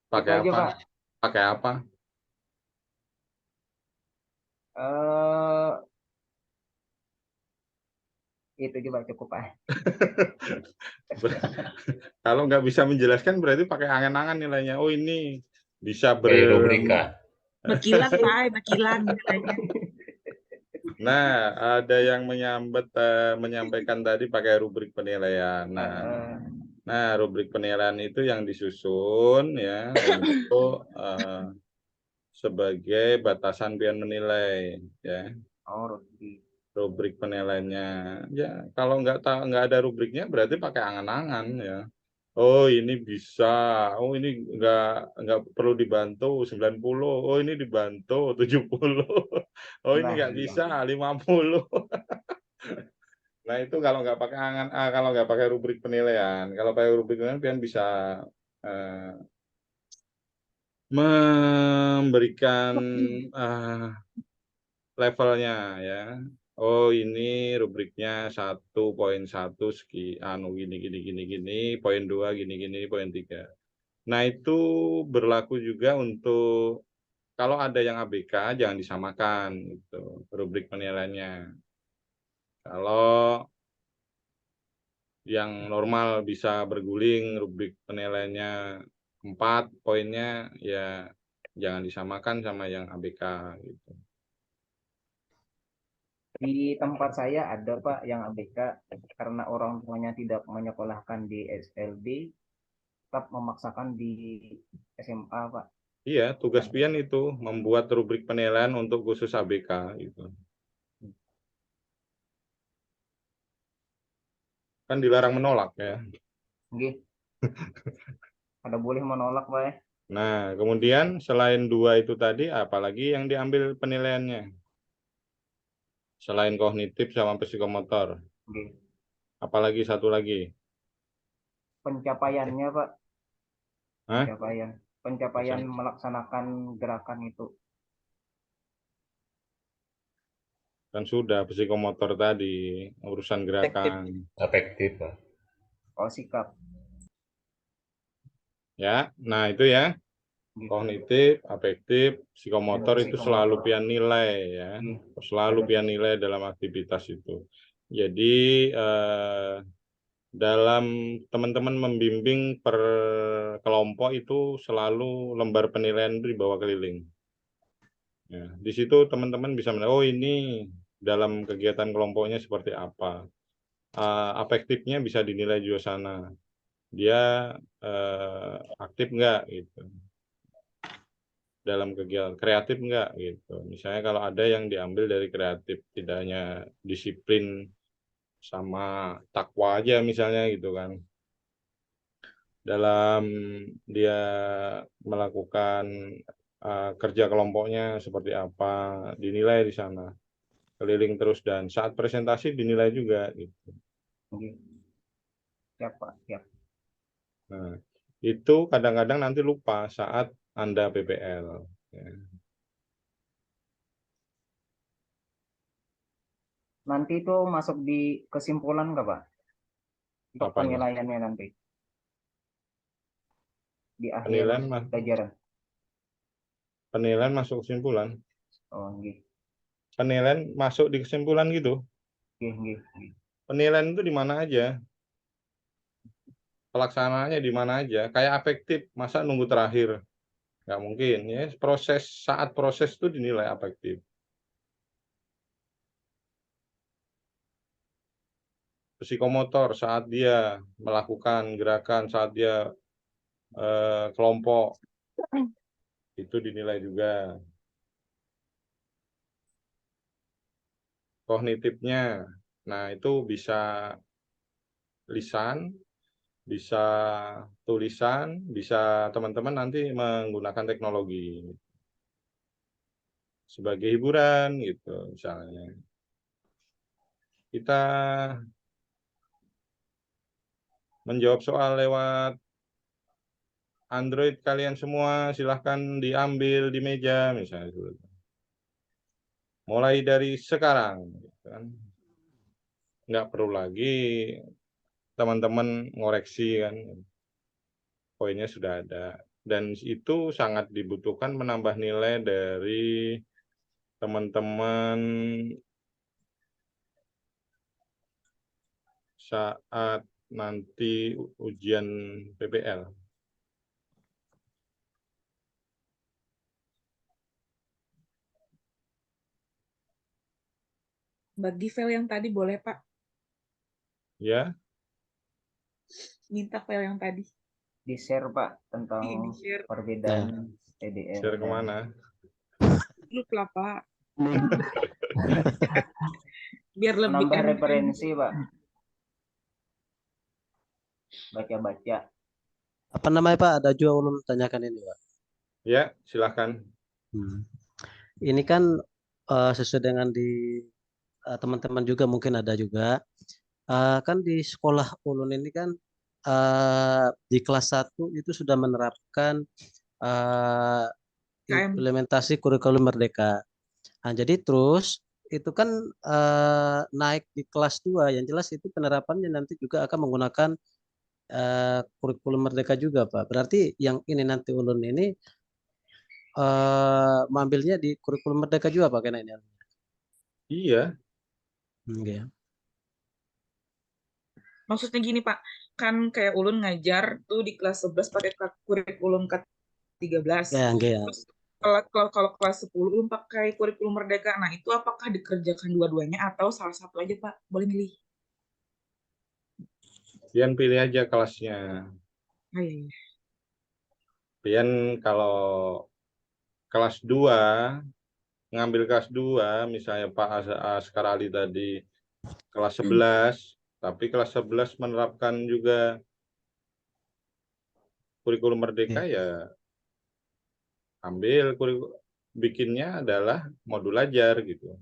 pakai Itu aja, apa? Pak. Pakai apa? Eh, itu juga cukup, Pak. Kalau nggak bisa menjelaskan berarti pakai angan-angan nilainya. Oh, ini bisa Kayak rubrika. Berkilan, Pak, berkilan nilainya. Nah, ada yang menyampaikan tadi pakai rubrik penilaian. Nah, rubrik penilaian itu yang disusun ya untuk sebagai batasan pian menilai ya. Oh, rubrik. Rubrik penilaiannya. Ya, kalau nggak ada rubriknya berarti pakai angan-angan ya. Oh, ini bisa. Oh, ini nggak perlu dibantu 90. Oh, ini dibantu 70. Oh, ini Nah, nggak iya. bisa 50. Nah, itu kalau nggak pakai kalau nggak pakai rubrik penilaian. Kalau pakai rubrik penilaian, kalian bisa memberikan levelnya ya. Oh, ini rubriknya 1.1 gini, poin 2 gini, poin 3. Nah, itu berlaku juga untuk kalau ada yang ABK jangan disamakan gitu rubrik penilaiannya. Kalau yang normal bisa berguling, rubrik penilaiannya 4 poinnya, ya jangan disamakan sama yang ABK gitu. Di tempat saya ada, Pak, yang ABK karena orang tuanya tidak menyekolahkan di SLB, tetap memaksakan di SMA, Pak. Iya, tugas pian itu membuat rubrik penilaian untuk khusus ABK gitu. Kan dilarang menolak ya. Nggih. Ada boleh menolak, Pak ya. Nah, kemudian selain 2 itu tadi, apalagi yang diambil penilaiannya? Selain kognitif sama psikomotor. Nggih. Apalagi satu lagi? Pencapaiannya, Pak. Hah? Pencapaian melaksanakan gerakan itu. Kan sudah psikomotor tadi, urusan gerakan. Afektif, Pak. Oh, sikap. Ya, nah itu ya. Kognitif, afektif, psikomotor itu selalu pian nilai ya. Selalu pian nilai dalam aktivitas itu. Jadi dalam teman-teman membimbing per kelompok itu selalu lembar penilaian itu dibawa keliling. Ya, di situ teman-teman bisa melihat, oh ini dalam kegiatan kelompoknya seperti apa. Afektifnya bisa dinilai juga sana. Dia aktif nggak gitu. Dalam kegiatan kreatif enggak gitu. Misalnya kalau ada yang diambil dari kreatif, tidak hanya disiplin sama takwa aja misalnya gitu kan. Dalam dia melakukan kerja kelompoknya seperti apa, dinilai di sana. Keliling terus dan saat presentasi dinilai juga gitu. Siap, Pak, siap. Nah, itu kadang-kadang nanti lupa saat Anda PPL. Ya. Nanti itu masuk di kesimpulan nggak, Pak? Untuk Apanya? penilaiannya nanti. Di akhir Penilaian pelajaran. Penilaian masuk kesimpulan. Oh, nggih. Penilaian masuk di kesimpulan gitu. Nggih. Penilaian itu di mana aja? Pelaksanaannya di mana aja? Kayak afektif, masa nunggu terakhir? Nggak mungkin ya. Saat proses itu dinilai afektif. Psikomotor saat dia melakukan gerakan, saat dia kelompok itu dinilai juga. Kognitifnya, nah itu bisa lisan, bisa tulisan, bisa teman-teman nanti menggunakan teknologi sebagai hiburan gitu misalnya. Kita menjawab soal lewat Android kalian semua, silahkan diambil di meja misalnya. Mulai dari sekarang, gitu kan. Nggak perlu lagi teman-teman ngoreksi kan, poinnya sudah ada. Dan itu sangat dibutuhkan menambah nilai dari teman-teman saat nanti ujian PPL. Bagi file yang tadi boleh, Pak. Ya, Minta file yang tadi. Di-share Pak tentang Di-share. perbedaan PDF share dan kemana? Grup lah, Pak. Biar lebih menambah enak. referensi Pak. Baca-baca. Apa namanya Pak? Ada juga ulun tanyakan ini Pak. Ya, silahkan. Ini kan sesuai dengan di teman-teman juga mungkin ada juga. Kan di sekolah ulun ini kan di kelas 1 itu sudah menerapkan implementasi kurikulum merdeka. Nah, jadi terus itu kan naik di kelas 2, yang jelas itu penerapannya nanti juga akan menggunakan kurikulum merdeka juga Pak. Berarti yang ini nanti ulun ini mengambilnya di kurikulum merdeka juga Pak kayaknya. Iya. Okay. Maksudnya gini Pak, kan kayak ulun ngajar tuh di kelas 11 pakai kurikulum ke-13. Ya. Terus kalau kelas 10 ulun pakai kurikulum merdeka. Nah, itu apakah dikerjakan dua-duanya atau salah satu aja Pak? Boleh milih. Pian pilih aja kelasnya. Oh, iya. Pian kalau kelas 2, ngambil kelas 2, misalnya Pak Askar Ali tadi kelas 11, tapi kelas 11 menerapkan juga kurikulum merdeka, ya ambil bikinnya adalah modul ajar gitu.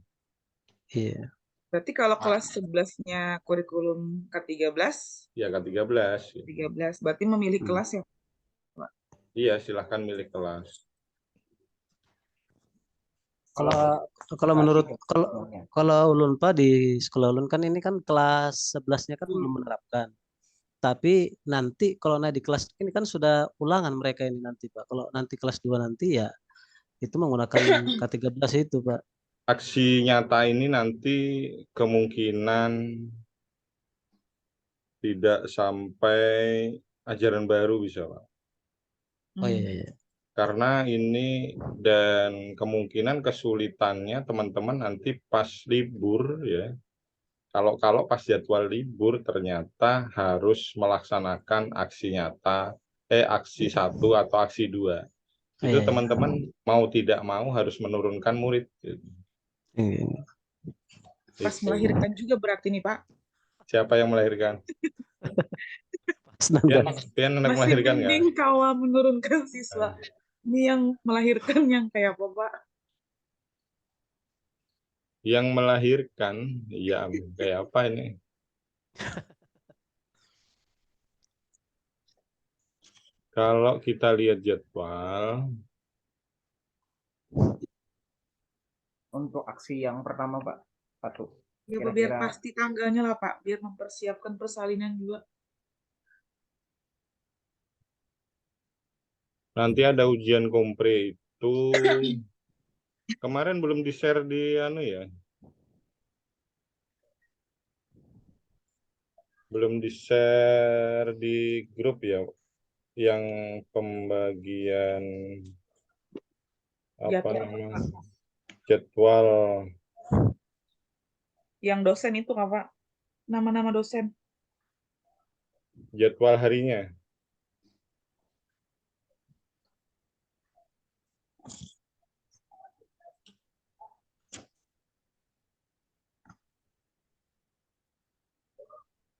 Iya. Berarti kalau kelas 11-nya kurikulum ke-13? Ya, ke-13. 13, berarti memilih kelas ya? Pak? Iya, silahkan milih kelas. Kalau menurut kalau ulun Pak di sekolah ulun kan ini kan kelas 11-nya kan belum menerapkan. Tapi nanti kalau naik di kelas ini kan sudah ulangan mereka ini nanti Pak. Kalau nanti kelas 2 nanti ya itu menggunakan K13 itu Pak. Aksi nyata ini nanti kemungkinan tidak sampai ajaran baru bisa Pak. Oh iya. Karena ini dan kemungkinan kesulitannya teman-teman nanti pas libur ya. Kalau pas jadwal libur ternyata harus melaksanakan aksi nyata, aksi 1 atau aksi 2. Itu teman-teman mau tidak mau harus menurunkan murid. Pas melahirkan juga berarti nih Pak. Siapa yang melahirkan? Pian anak Masih melahirkan nggak? mending kawal menurunkan siswa. Ini yang melahirkan yang kayak apa Pak? Yang melahirkan, ya kayak apa ini? Kalau kita lihat jadwal. Untuk aksi yang pertama Pak, satu. Ya, biar pasti tanggalnya lah Pak, biar mempersiapkan persalinan juga. Nanti ada ujian kompre itu kemarin belum di-share di ya. Belum di-share di grup ya, yang pembagian apa namanya jadwal. Yang dosen itu nggak Pak? Nama-nama dosen. Jadwal harinya.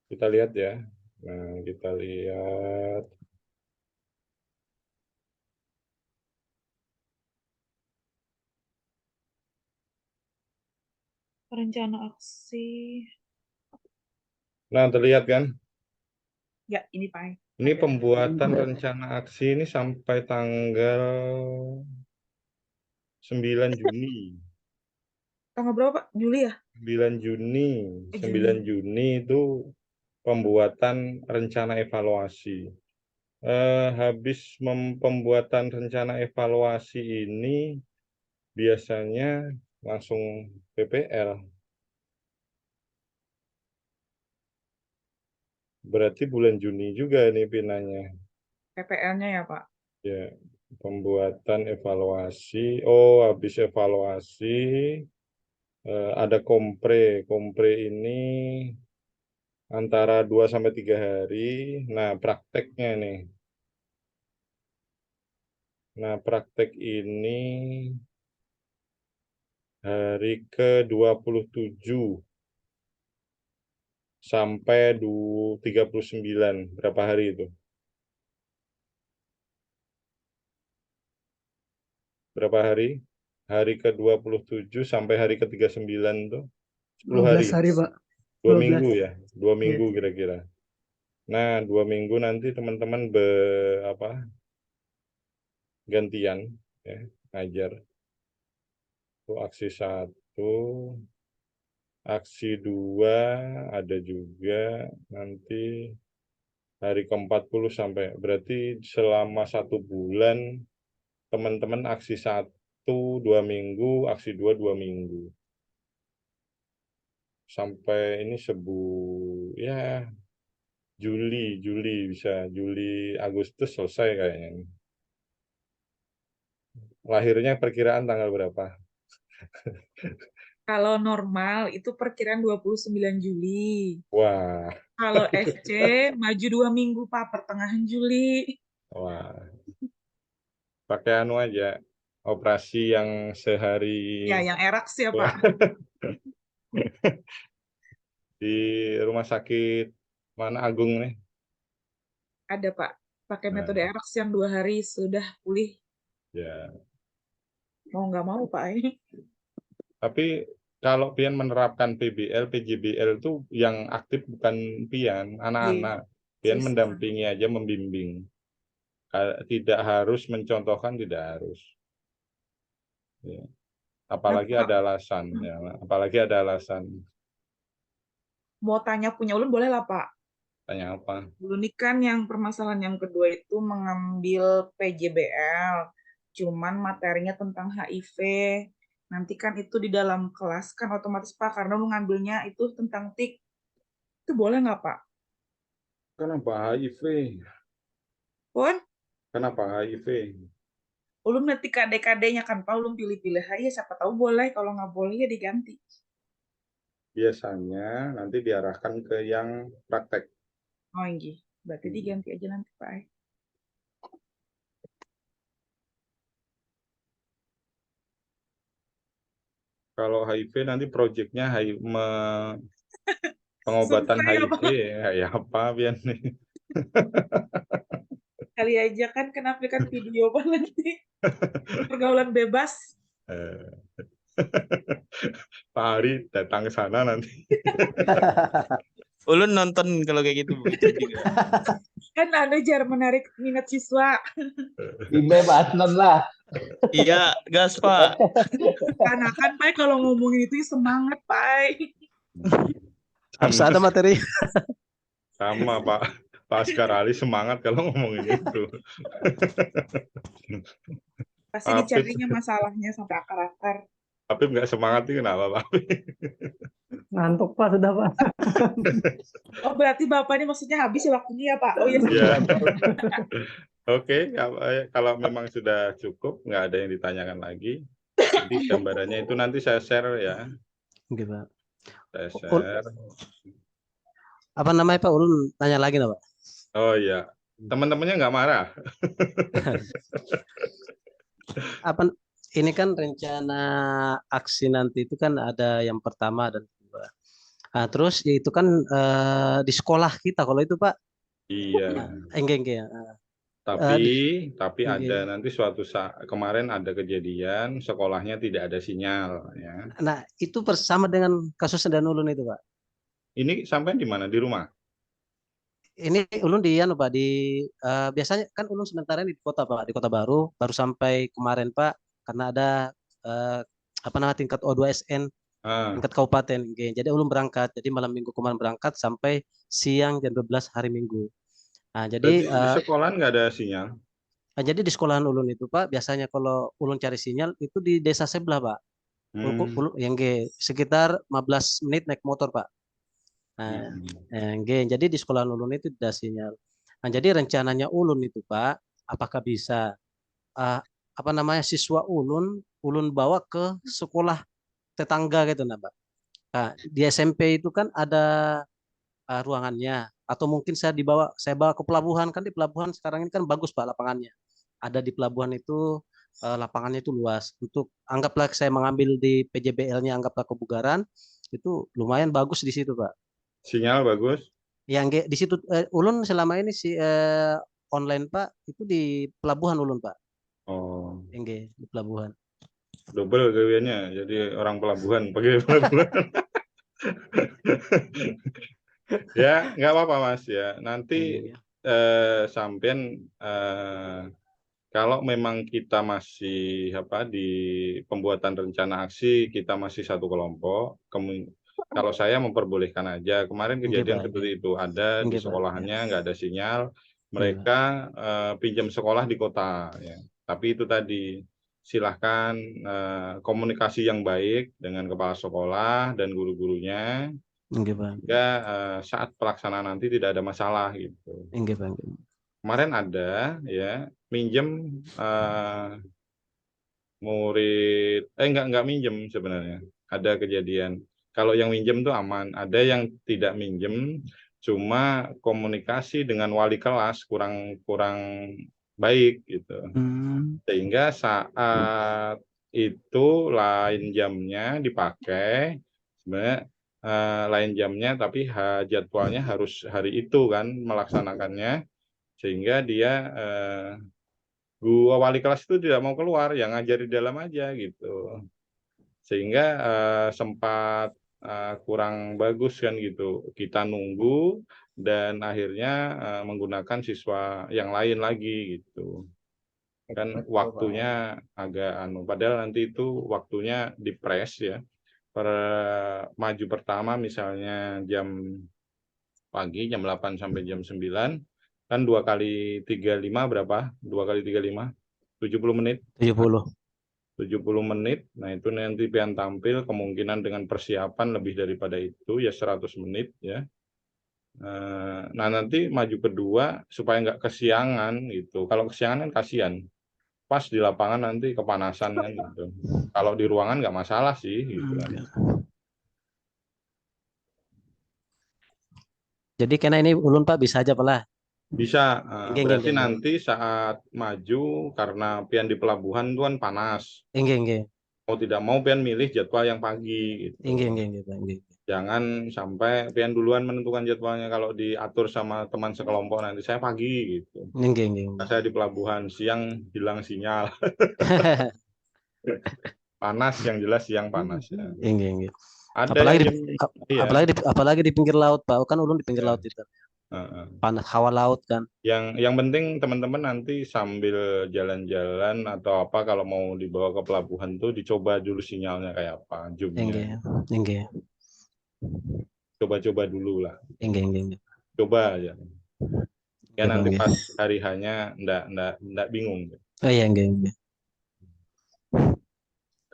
Kita lihat ya. Nah, kita lihat. Rencana aksi. Nah, terlihat kan? Ya, ini Pak. Ini Ada. pembuatan rencana aksi ini sampai tanggal 9 Juni. Tanggal berapa Pak? Juli ya? 9 Juni. 9 Juni itu pembuatan rencana evaluasi. Habis pembuatan rencana evaluasi ini biasanya langsung PPL. Berarti bulan Juni juga nih pinanya. PPL-nya ya Pak? Ya, pembuatan evaluasi. Oh, habis evaluasi ada kompre. Kompre ini antara 2 sampai 3 hari. Nah, prakteknya nih. Nah, praktek ini hari ke-27 sampai 39. Berapa hari itu? Berapa hari? Hari ke-27 sampai hari ke-39 tuh 10 hari. 12 hari, Pak. 2 12. minggu ya, 2 Iya. minggu kira-kira. Nah, 2 minggu nanti teman-teman gantian ya, ngajar. Itu aksi 1, aksi 2 ada juga nanti hari ke-40 sampai berarti selama 1 bulan teman-teman aksi 1 2 minggu, aksi 2 2 minggu. Sampai ini ya Juli bisa Juli Agustus selesai kayaknya. Lahirnya perkiraan tanggal berapa? Kalau normal itu perkiraan 29 Juli. Wah. Kalau SC maju 2 minggu Pak, pertengahan Juli. Wah. Pakai anu aja, operasi yang sehari. Ya, yang erak sih ya Pak. Di rumah sakit mana Agung nih? Ada Pak, pakai Nah. metode erak yang 2 hari sudah pulih. Ya. Mau nggak mau Pak. Tapi kalau Pian menerapkan PBL, PJBL itu yang aktif bukan Pian, anak-anak. Pian mendampingi aja, membimbing. Tidak harus mencontohkan, tidak harus. Ya. Apalagi ada alasan, ya. Apalagi ada alasan. Mau tanya punya Ulun boleh lah Pak. Tanya apa? Ulun ini kan yang permasalahan yang kedua itu mengambil PJBL. Cuman materinya tentang HIV. Nanti kan itu di dalam kelas kan otomatis Pak, karena mengambilnya itu tentang TIK. Itu boleh nggak Pak? Kenapa HIV? Pun? Kenapa HIV? Ulun nanti KD-KD-nya kan Pak, ulun pilih-pilih aja, siapa tahu boleh, kalau nggak boleh ya diganti. Biasanya nanti diarahkan ke yang praktek. Oh iya, berarti diganti aja nanti Pak. Kalau HIV nanti proyeknya pengobatan HIV ya apa Pian nih? Kali aja kan kenaplikan video Pak nanti. Pergaulan bebas. Pak Ari datang ke sana nanti. Ulun nonton kalau kayak gitu juga. Kan Anda jar menarik minat siswa. Bebas lah. Iya, gas Pak. Karena kan Pak kalau ngomongin itu semangat Pak. Harus ada materi. Sama Pak Askar Ali semangat kalau ngomongin itu. Pasti dicarinya masalahnya sampai akar-akar. Tapi nggak semangat itu kenapa Pak? Ngantuk Pak, sudah Pak. Oh berarti Bapak ini maksudnya habis ya waktunya ya Pak? Oh iya. Oke, kalau memang sudah cukup, nggak ada yang ditanyakan lagi. Jadi gambarannya itu nanti saya share ya. Oke Pak. Saya share. Apa namanya Pak? Ulun tanya lagi Pak. Oh iya, teman-temannya nggak marah. Apa ini kan rencana aksi nanti itu kan ada yang pertama dan kedua. Nah, terus itu kan di sekolah kita kalau itu Pak Iya. Enggak. Tapi Enggak. ada nanti suatu saat kemarin ada kejadian sekolahnya tidak ada sinyal ya. Nah, itu bersama dengan kasus dan ulun itu, Pak. Ini sampai di mana? Di rumah? Ini ulun di anu Pak biasanya kan ulun sementara di kota Pak, di Kota Baru sampai kemarin Pak karena ada tingkat O2SN tingkat kabupaten. Jadi ulun berangkat. Jadi malam minggu kemarin berangkat sampai siang jam 12 hari Minggu. Nah, jadi di sekolah nggak ada sinyal. Jadi di sekolahan ulun itu Pak, biasanya kalau ulun cari sinyal itu di desa sebelah Pak. Yang sekitar 15 menit naik motor Pak. Nah, jadi di sekolah ulun itu tidak sinyal. Nah, jadi rencananya ulun itu Pak, apakah bisa siswa ulun bawa ke sekolah tetangga gitu nah Pak. Nah, di SMP itu kan ada ruangannya, atau mungkin saya bawa ke pelabuhan, kan di pelabuhan sekarang ini kan bagus Pak lapangannya. Ada di pelabuhan itu lapangannya itu luas. Untuk anggaplah saya mengambil di PJBL-nya anggaplah kebugaran, itu lumayan bagus di situ Pak. Sinyal bagus. Yang di situ ulun selama ini online Pak itu di pelabuhan ulun Pak. Oh. Di pelabuhan. Double gawiannya, jadi orang pelabuhan pakai pelabuhan. Ya nggak apa-apa Mas ya. Nanti sampean kalau memang kita masih di pembuatan rencana aksi kita masih satu kelompok, kalau saya memperbolehkan aja. Kemarin kejadian seperti itu ada di sekolahannya nggak ada sinyal, mereka pinjam sekolah di kota ya. Tapi itu tadi silahkan komunikasi yang baik dengan kepala sekolah dan guru-gurunya. Sehingga saat pelaksanaan nanti tidak ada masalah gitu. Kemarin ada ya minjem murid enggak minjem sebenarnya. Ada kejadian. Kalau yang minjem tuh aman, ada yang tidak minjem, cuma komunikasi dengan wali kelas kurang baik gitu. Sehingga saat itu lain jamnya dipakai, sebenarnya lain jamnya tapi jadwalnya harus hari itu kan melaksanakannya, sehingga dia wali kelas itu tidak mau keluar, yang ngajar di dalam aja gitu, sehingga sempat kurang bagus kan gitu. Kita nunggu dan akhirnya menggunakan siswa yang lain lagi gitu kan. Waktunya agak padahal nanti itu waktunya dipres ya. Maju pertama misalnya jam pagi jam 8 sampai jam 9 kan 2 kali 35 berapa? 2 kali 35 70 menit. 70 menit. Nah, itu nanti pian tampil kemungkinan dengan persiapan lebih daripada itu ya 100 menit ya. Nah, nanti maju kedua supaya nggak kesiangan gitu. Kalau kesiangan kan kasihan. Pas di lapangan nanti kepanasan kan gitu. Kalau di ruangan nggak masalah sih gitu kan. Jadi karena ini ulun Pak bisa aja Pak. Bisa. Berarti nanti saat maju karena pian di pelabuhan itu kan panas. Mau tidak mau pian milih jadwal yang pagi gitu. Jangan sampai pian duluan menentukan jadwalnya. Kalau diatur sama teman sekelompok nanti saya pagi gitu. Saya di pelabuhan, siang hilang sinyal. Panas yang jelas siang panas ya. Apalagi di pinggir laut Pak. Kan ulun di pinggir laut itu. Panas hawa laut kan. Yang penting teman-teman nanti sambil jalan-jalan atau apa kalau mau dibawa ke pelabuhan tuh dicoba dulu sinyalnya kayak apa, zoomnya. Coba-coba dulu lah. Coba aja. Ya nanti pas hari hanya ndak bingung.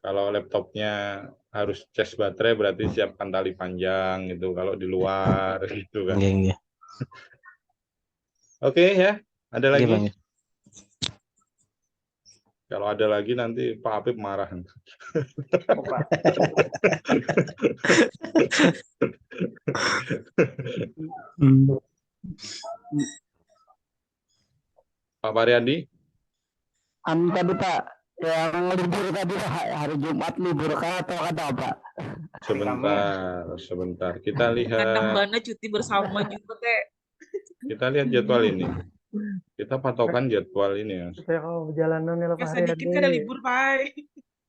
Kalau laptopnya harus cas baterai berarti siapkan tali panjang gitu. Kalau di luar gitu kan. Oke ya, ada lagi? Kalau ada lagi nanti Pak Apip marah. Pak Pariandi? Tadi Pak, yang libur tadi hari Jumat libur atau ada Pak? Sebentar. Kita lihat. Kadang mana cuti bersama juga teh. Kita lihat jadwal ini. Kita patokan jadwal ini ya. Supaya kalau perjalanan ya Pak Masa Haryadi. dikit kan ada libur, Pak.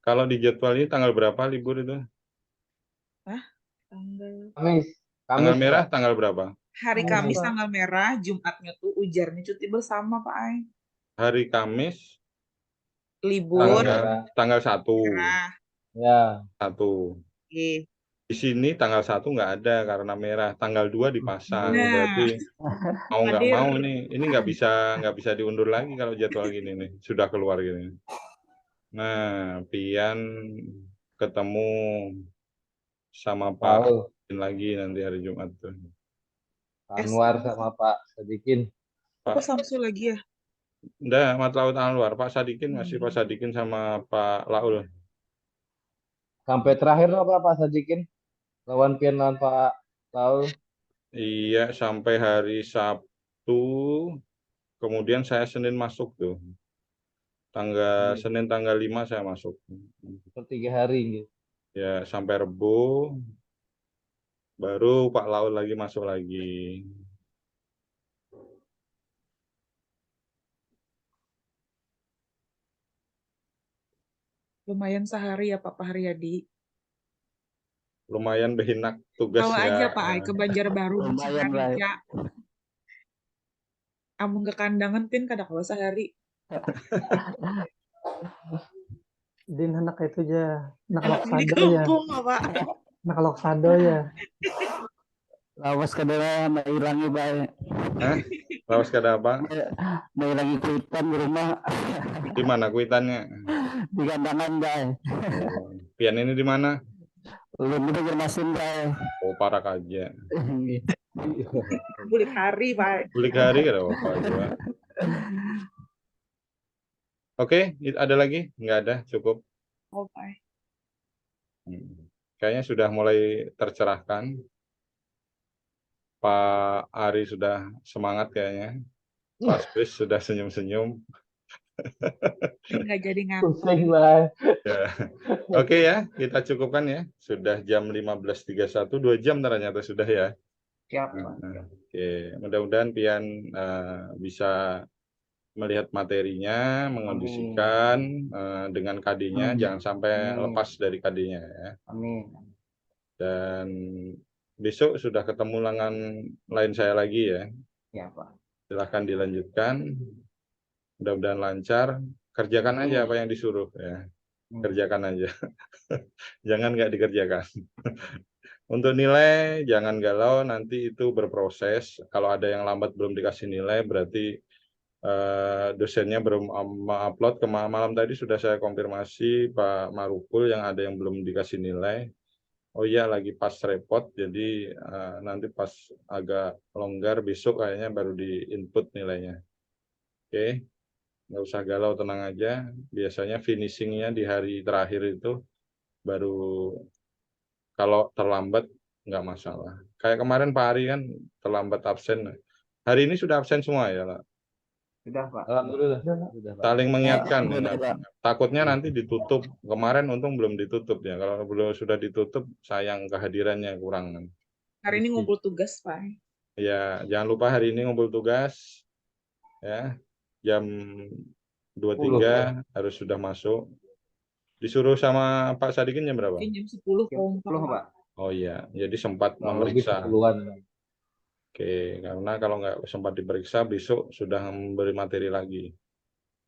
Kalau di jadwal ini tanggal berapa libur itu? Hah? Tanggal Tanggal Kamis, merah Pak. tanggal berapa? hari Kamis, Kamis Pak. tanggal merah, Jumatnya tuh ujarnya cuti bersama, Pak Ai. Hari Kamis Libur tanggal 1. merah. Ya. 1. Oke. Di sini tanggal 1 nggak ada karena merah. Tanggal 2 dipasang. Nah. Berarti mau nggak Hadir. mau ini nggak bisa diundur lagi kalau jadwal gini nih. Sudah keluar gini. Nah, Pian ketemu sama Pak lagi nanti hari Jumat tuh. Anwar sama Pak Sadikin. Kok Samsul lagi ya? Udah, Mat Laut Anwar. Pak Sadikin masih Pak Sadikin sama Pak Laul. Sampai terakhir apa Pak Sadikin? Lawan Pian lawan Pak Laul. Iya, sampai hari Sabtu. Kemudian saya Senin masuk tuh. Senin tanggal 5 saya masuk. Per 3 hari gitu. Ya, sampai Rebo. Baru Pak Laul lagi masuk lagi. Lumayan sehari ya Pak Haryadi. Lumayan behinak tugasnya. Bawa aja Pak Ai ke Banjarbaru di Lumayan, Ciharica. Amun ke kandangan pin kada kawa sehari. Din anak itu aja, anak Anak di Loksado ya. kampung Pak. Anak Loksado ya. Lawas kadang mailangi bae. Hah? Lawas kada apa? Mailangi kuitan di rumah. Di mana kuitannya? Di kandangan bae. Pian ini di mana? Ulun itu bermasin bae. Oh, parah aja. Bulik hari Pak. Bulik hari kada apa juga. Oke, ada lagi? Nggak ada, cukup. Oh Pak. Kayaknya sudah mulai tercerahkan. Pak Ari sudah semangat kayaknya. Pak Chris sudah senyum-senyum. Nggak jadi ngantuk. Pusing lah. Ya. Oke ya, kita cukupkan ya. Sudah jam 15.31, 2 jam ternyata sudah ya. Siap, Pak. Oke, mudah-mudahan Pian bisa melihat materinya, mengondisikan dengan KD-nya, jangan sampai lepas dari KD-nya ya. Amin. Dan besok sudah ketemu lengan lain saya lagi ya. Ya, Pak. Silahkan dilanjutkan. Mudah-mudahan lancar. Kerjakan aja apa yang disuruh ya. Kerjakan aja. Jangan nggak dikerjakan. Untuk nilai jangan galau, nanti itu berproses. Kalau ada yang lambat belum dikasih nilai berarti dosennya belum upload. Malam tadi sudah saya konfirmasi Pak Marukul yang ada yang belum dikasih nilai. Oh iya, lagi pas repot, jadi nanti pas agak longgar besok kayaknya baru di input nilainya. Oke, nggak usah galau, tenang aja. Biasanya finishingnya di hari terakhir itu baru, kalau terlambat nggak masalah. Kayak kemarin Pak Ari kan terlambat absen. Hari ini sudah absen semua ya, Pak? Sudah, Pak. Alhamdulillah. Saling mengingatkan. Takutnya nanti ditutup. Kemarin untung belum ditutup ya. Kalau belum sudah ditutup, sayang kehadirannya kurang. Hari ini ngumpul tugas Pak. Ya, jangan lupa hari ini ngumpul tugas. Ya, jam 23 harus sudah masuk. Disuruh sama Pak Sadikin jam berapa? Jam 10 kompak Pak. Oh iya, jadi sempat memeriksa. Oke, karena kalau nggak sempat diperiksa, besok sudah memberi materi lagi.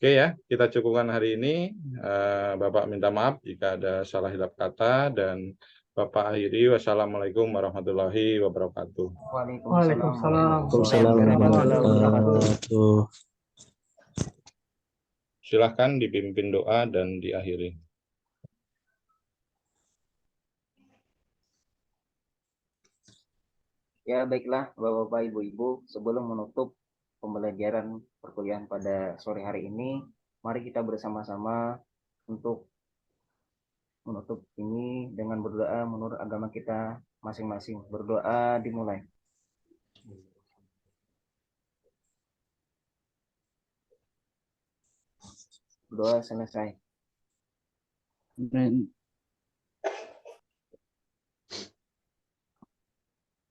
Oke ya, kita cukupkan hari ini. Bapak minta maaf jika ada salah hilap kata, dan Bapak akhiri. Wassalamualaikum warahmatullahi wabarakatuh. Waalaikumsalam. Silahkan dipimpin doa dan diakhiri. Ya, baiklah Bapak-Bapak, Ibu-Ibu, sebelum menutup pembelajaran perkuliahan pada sore hari ini, mari kita bersama-sama untuk menutup ini dengan berdoa menurut agama kita masing-masing. Berdoa dimulai. Berdoa selesai.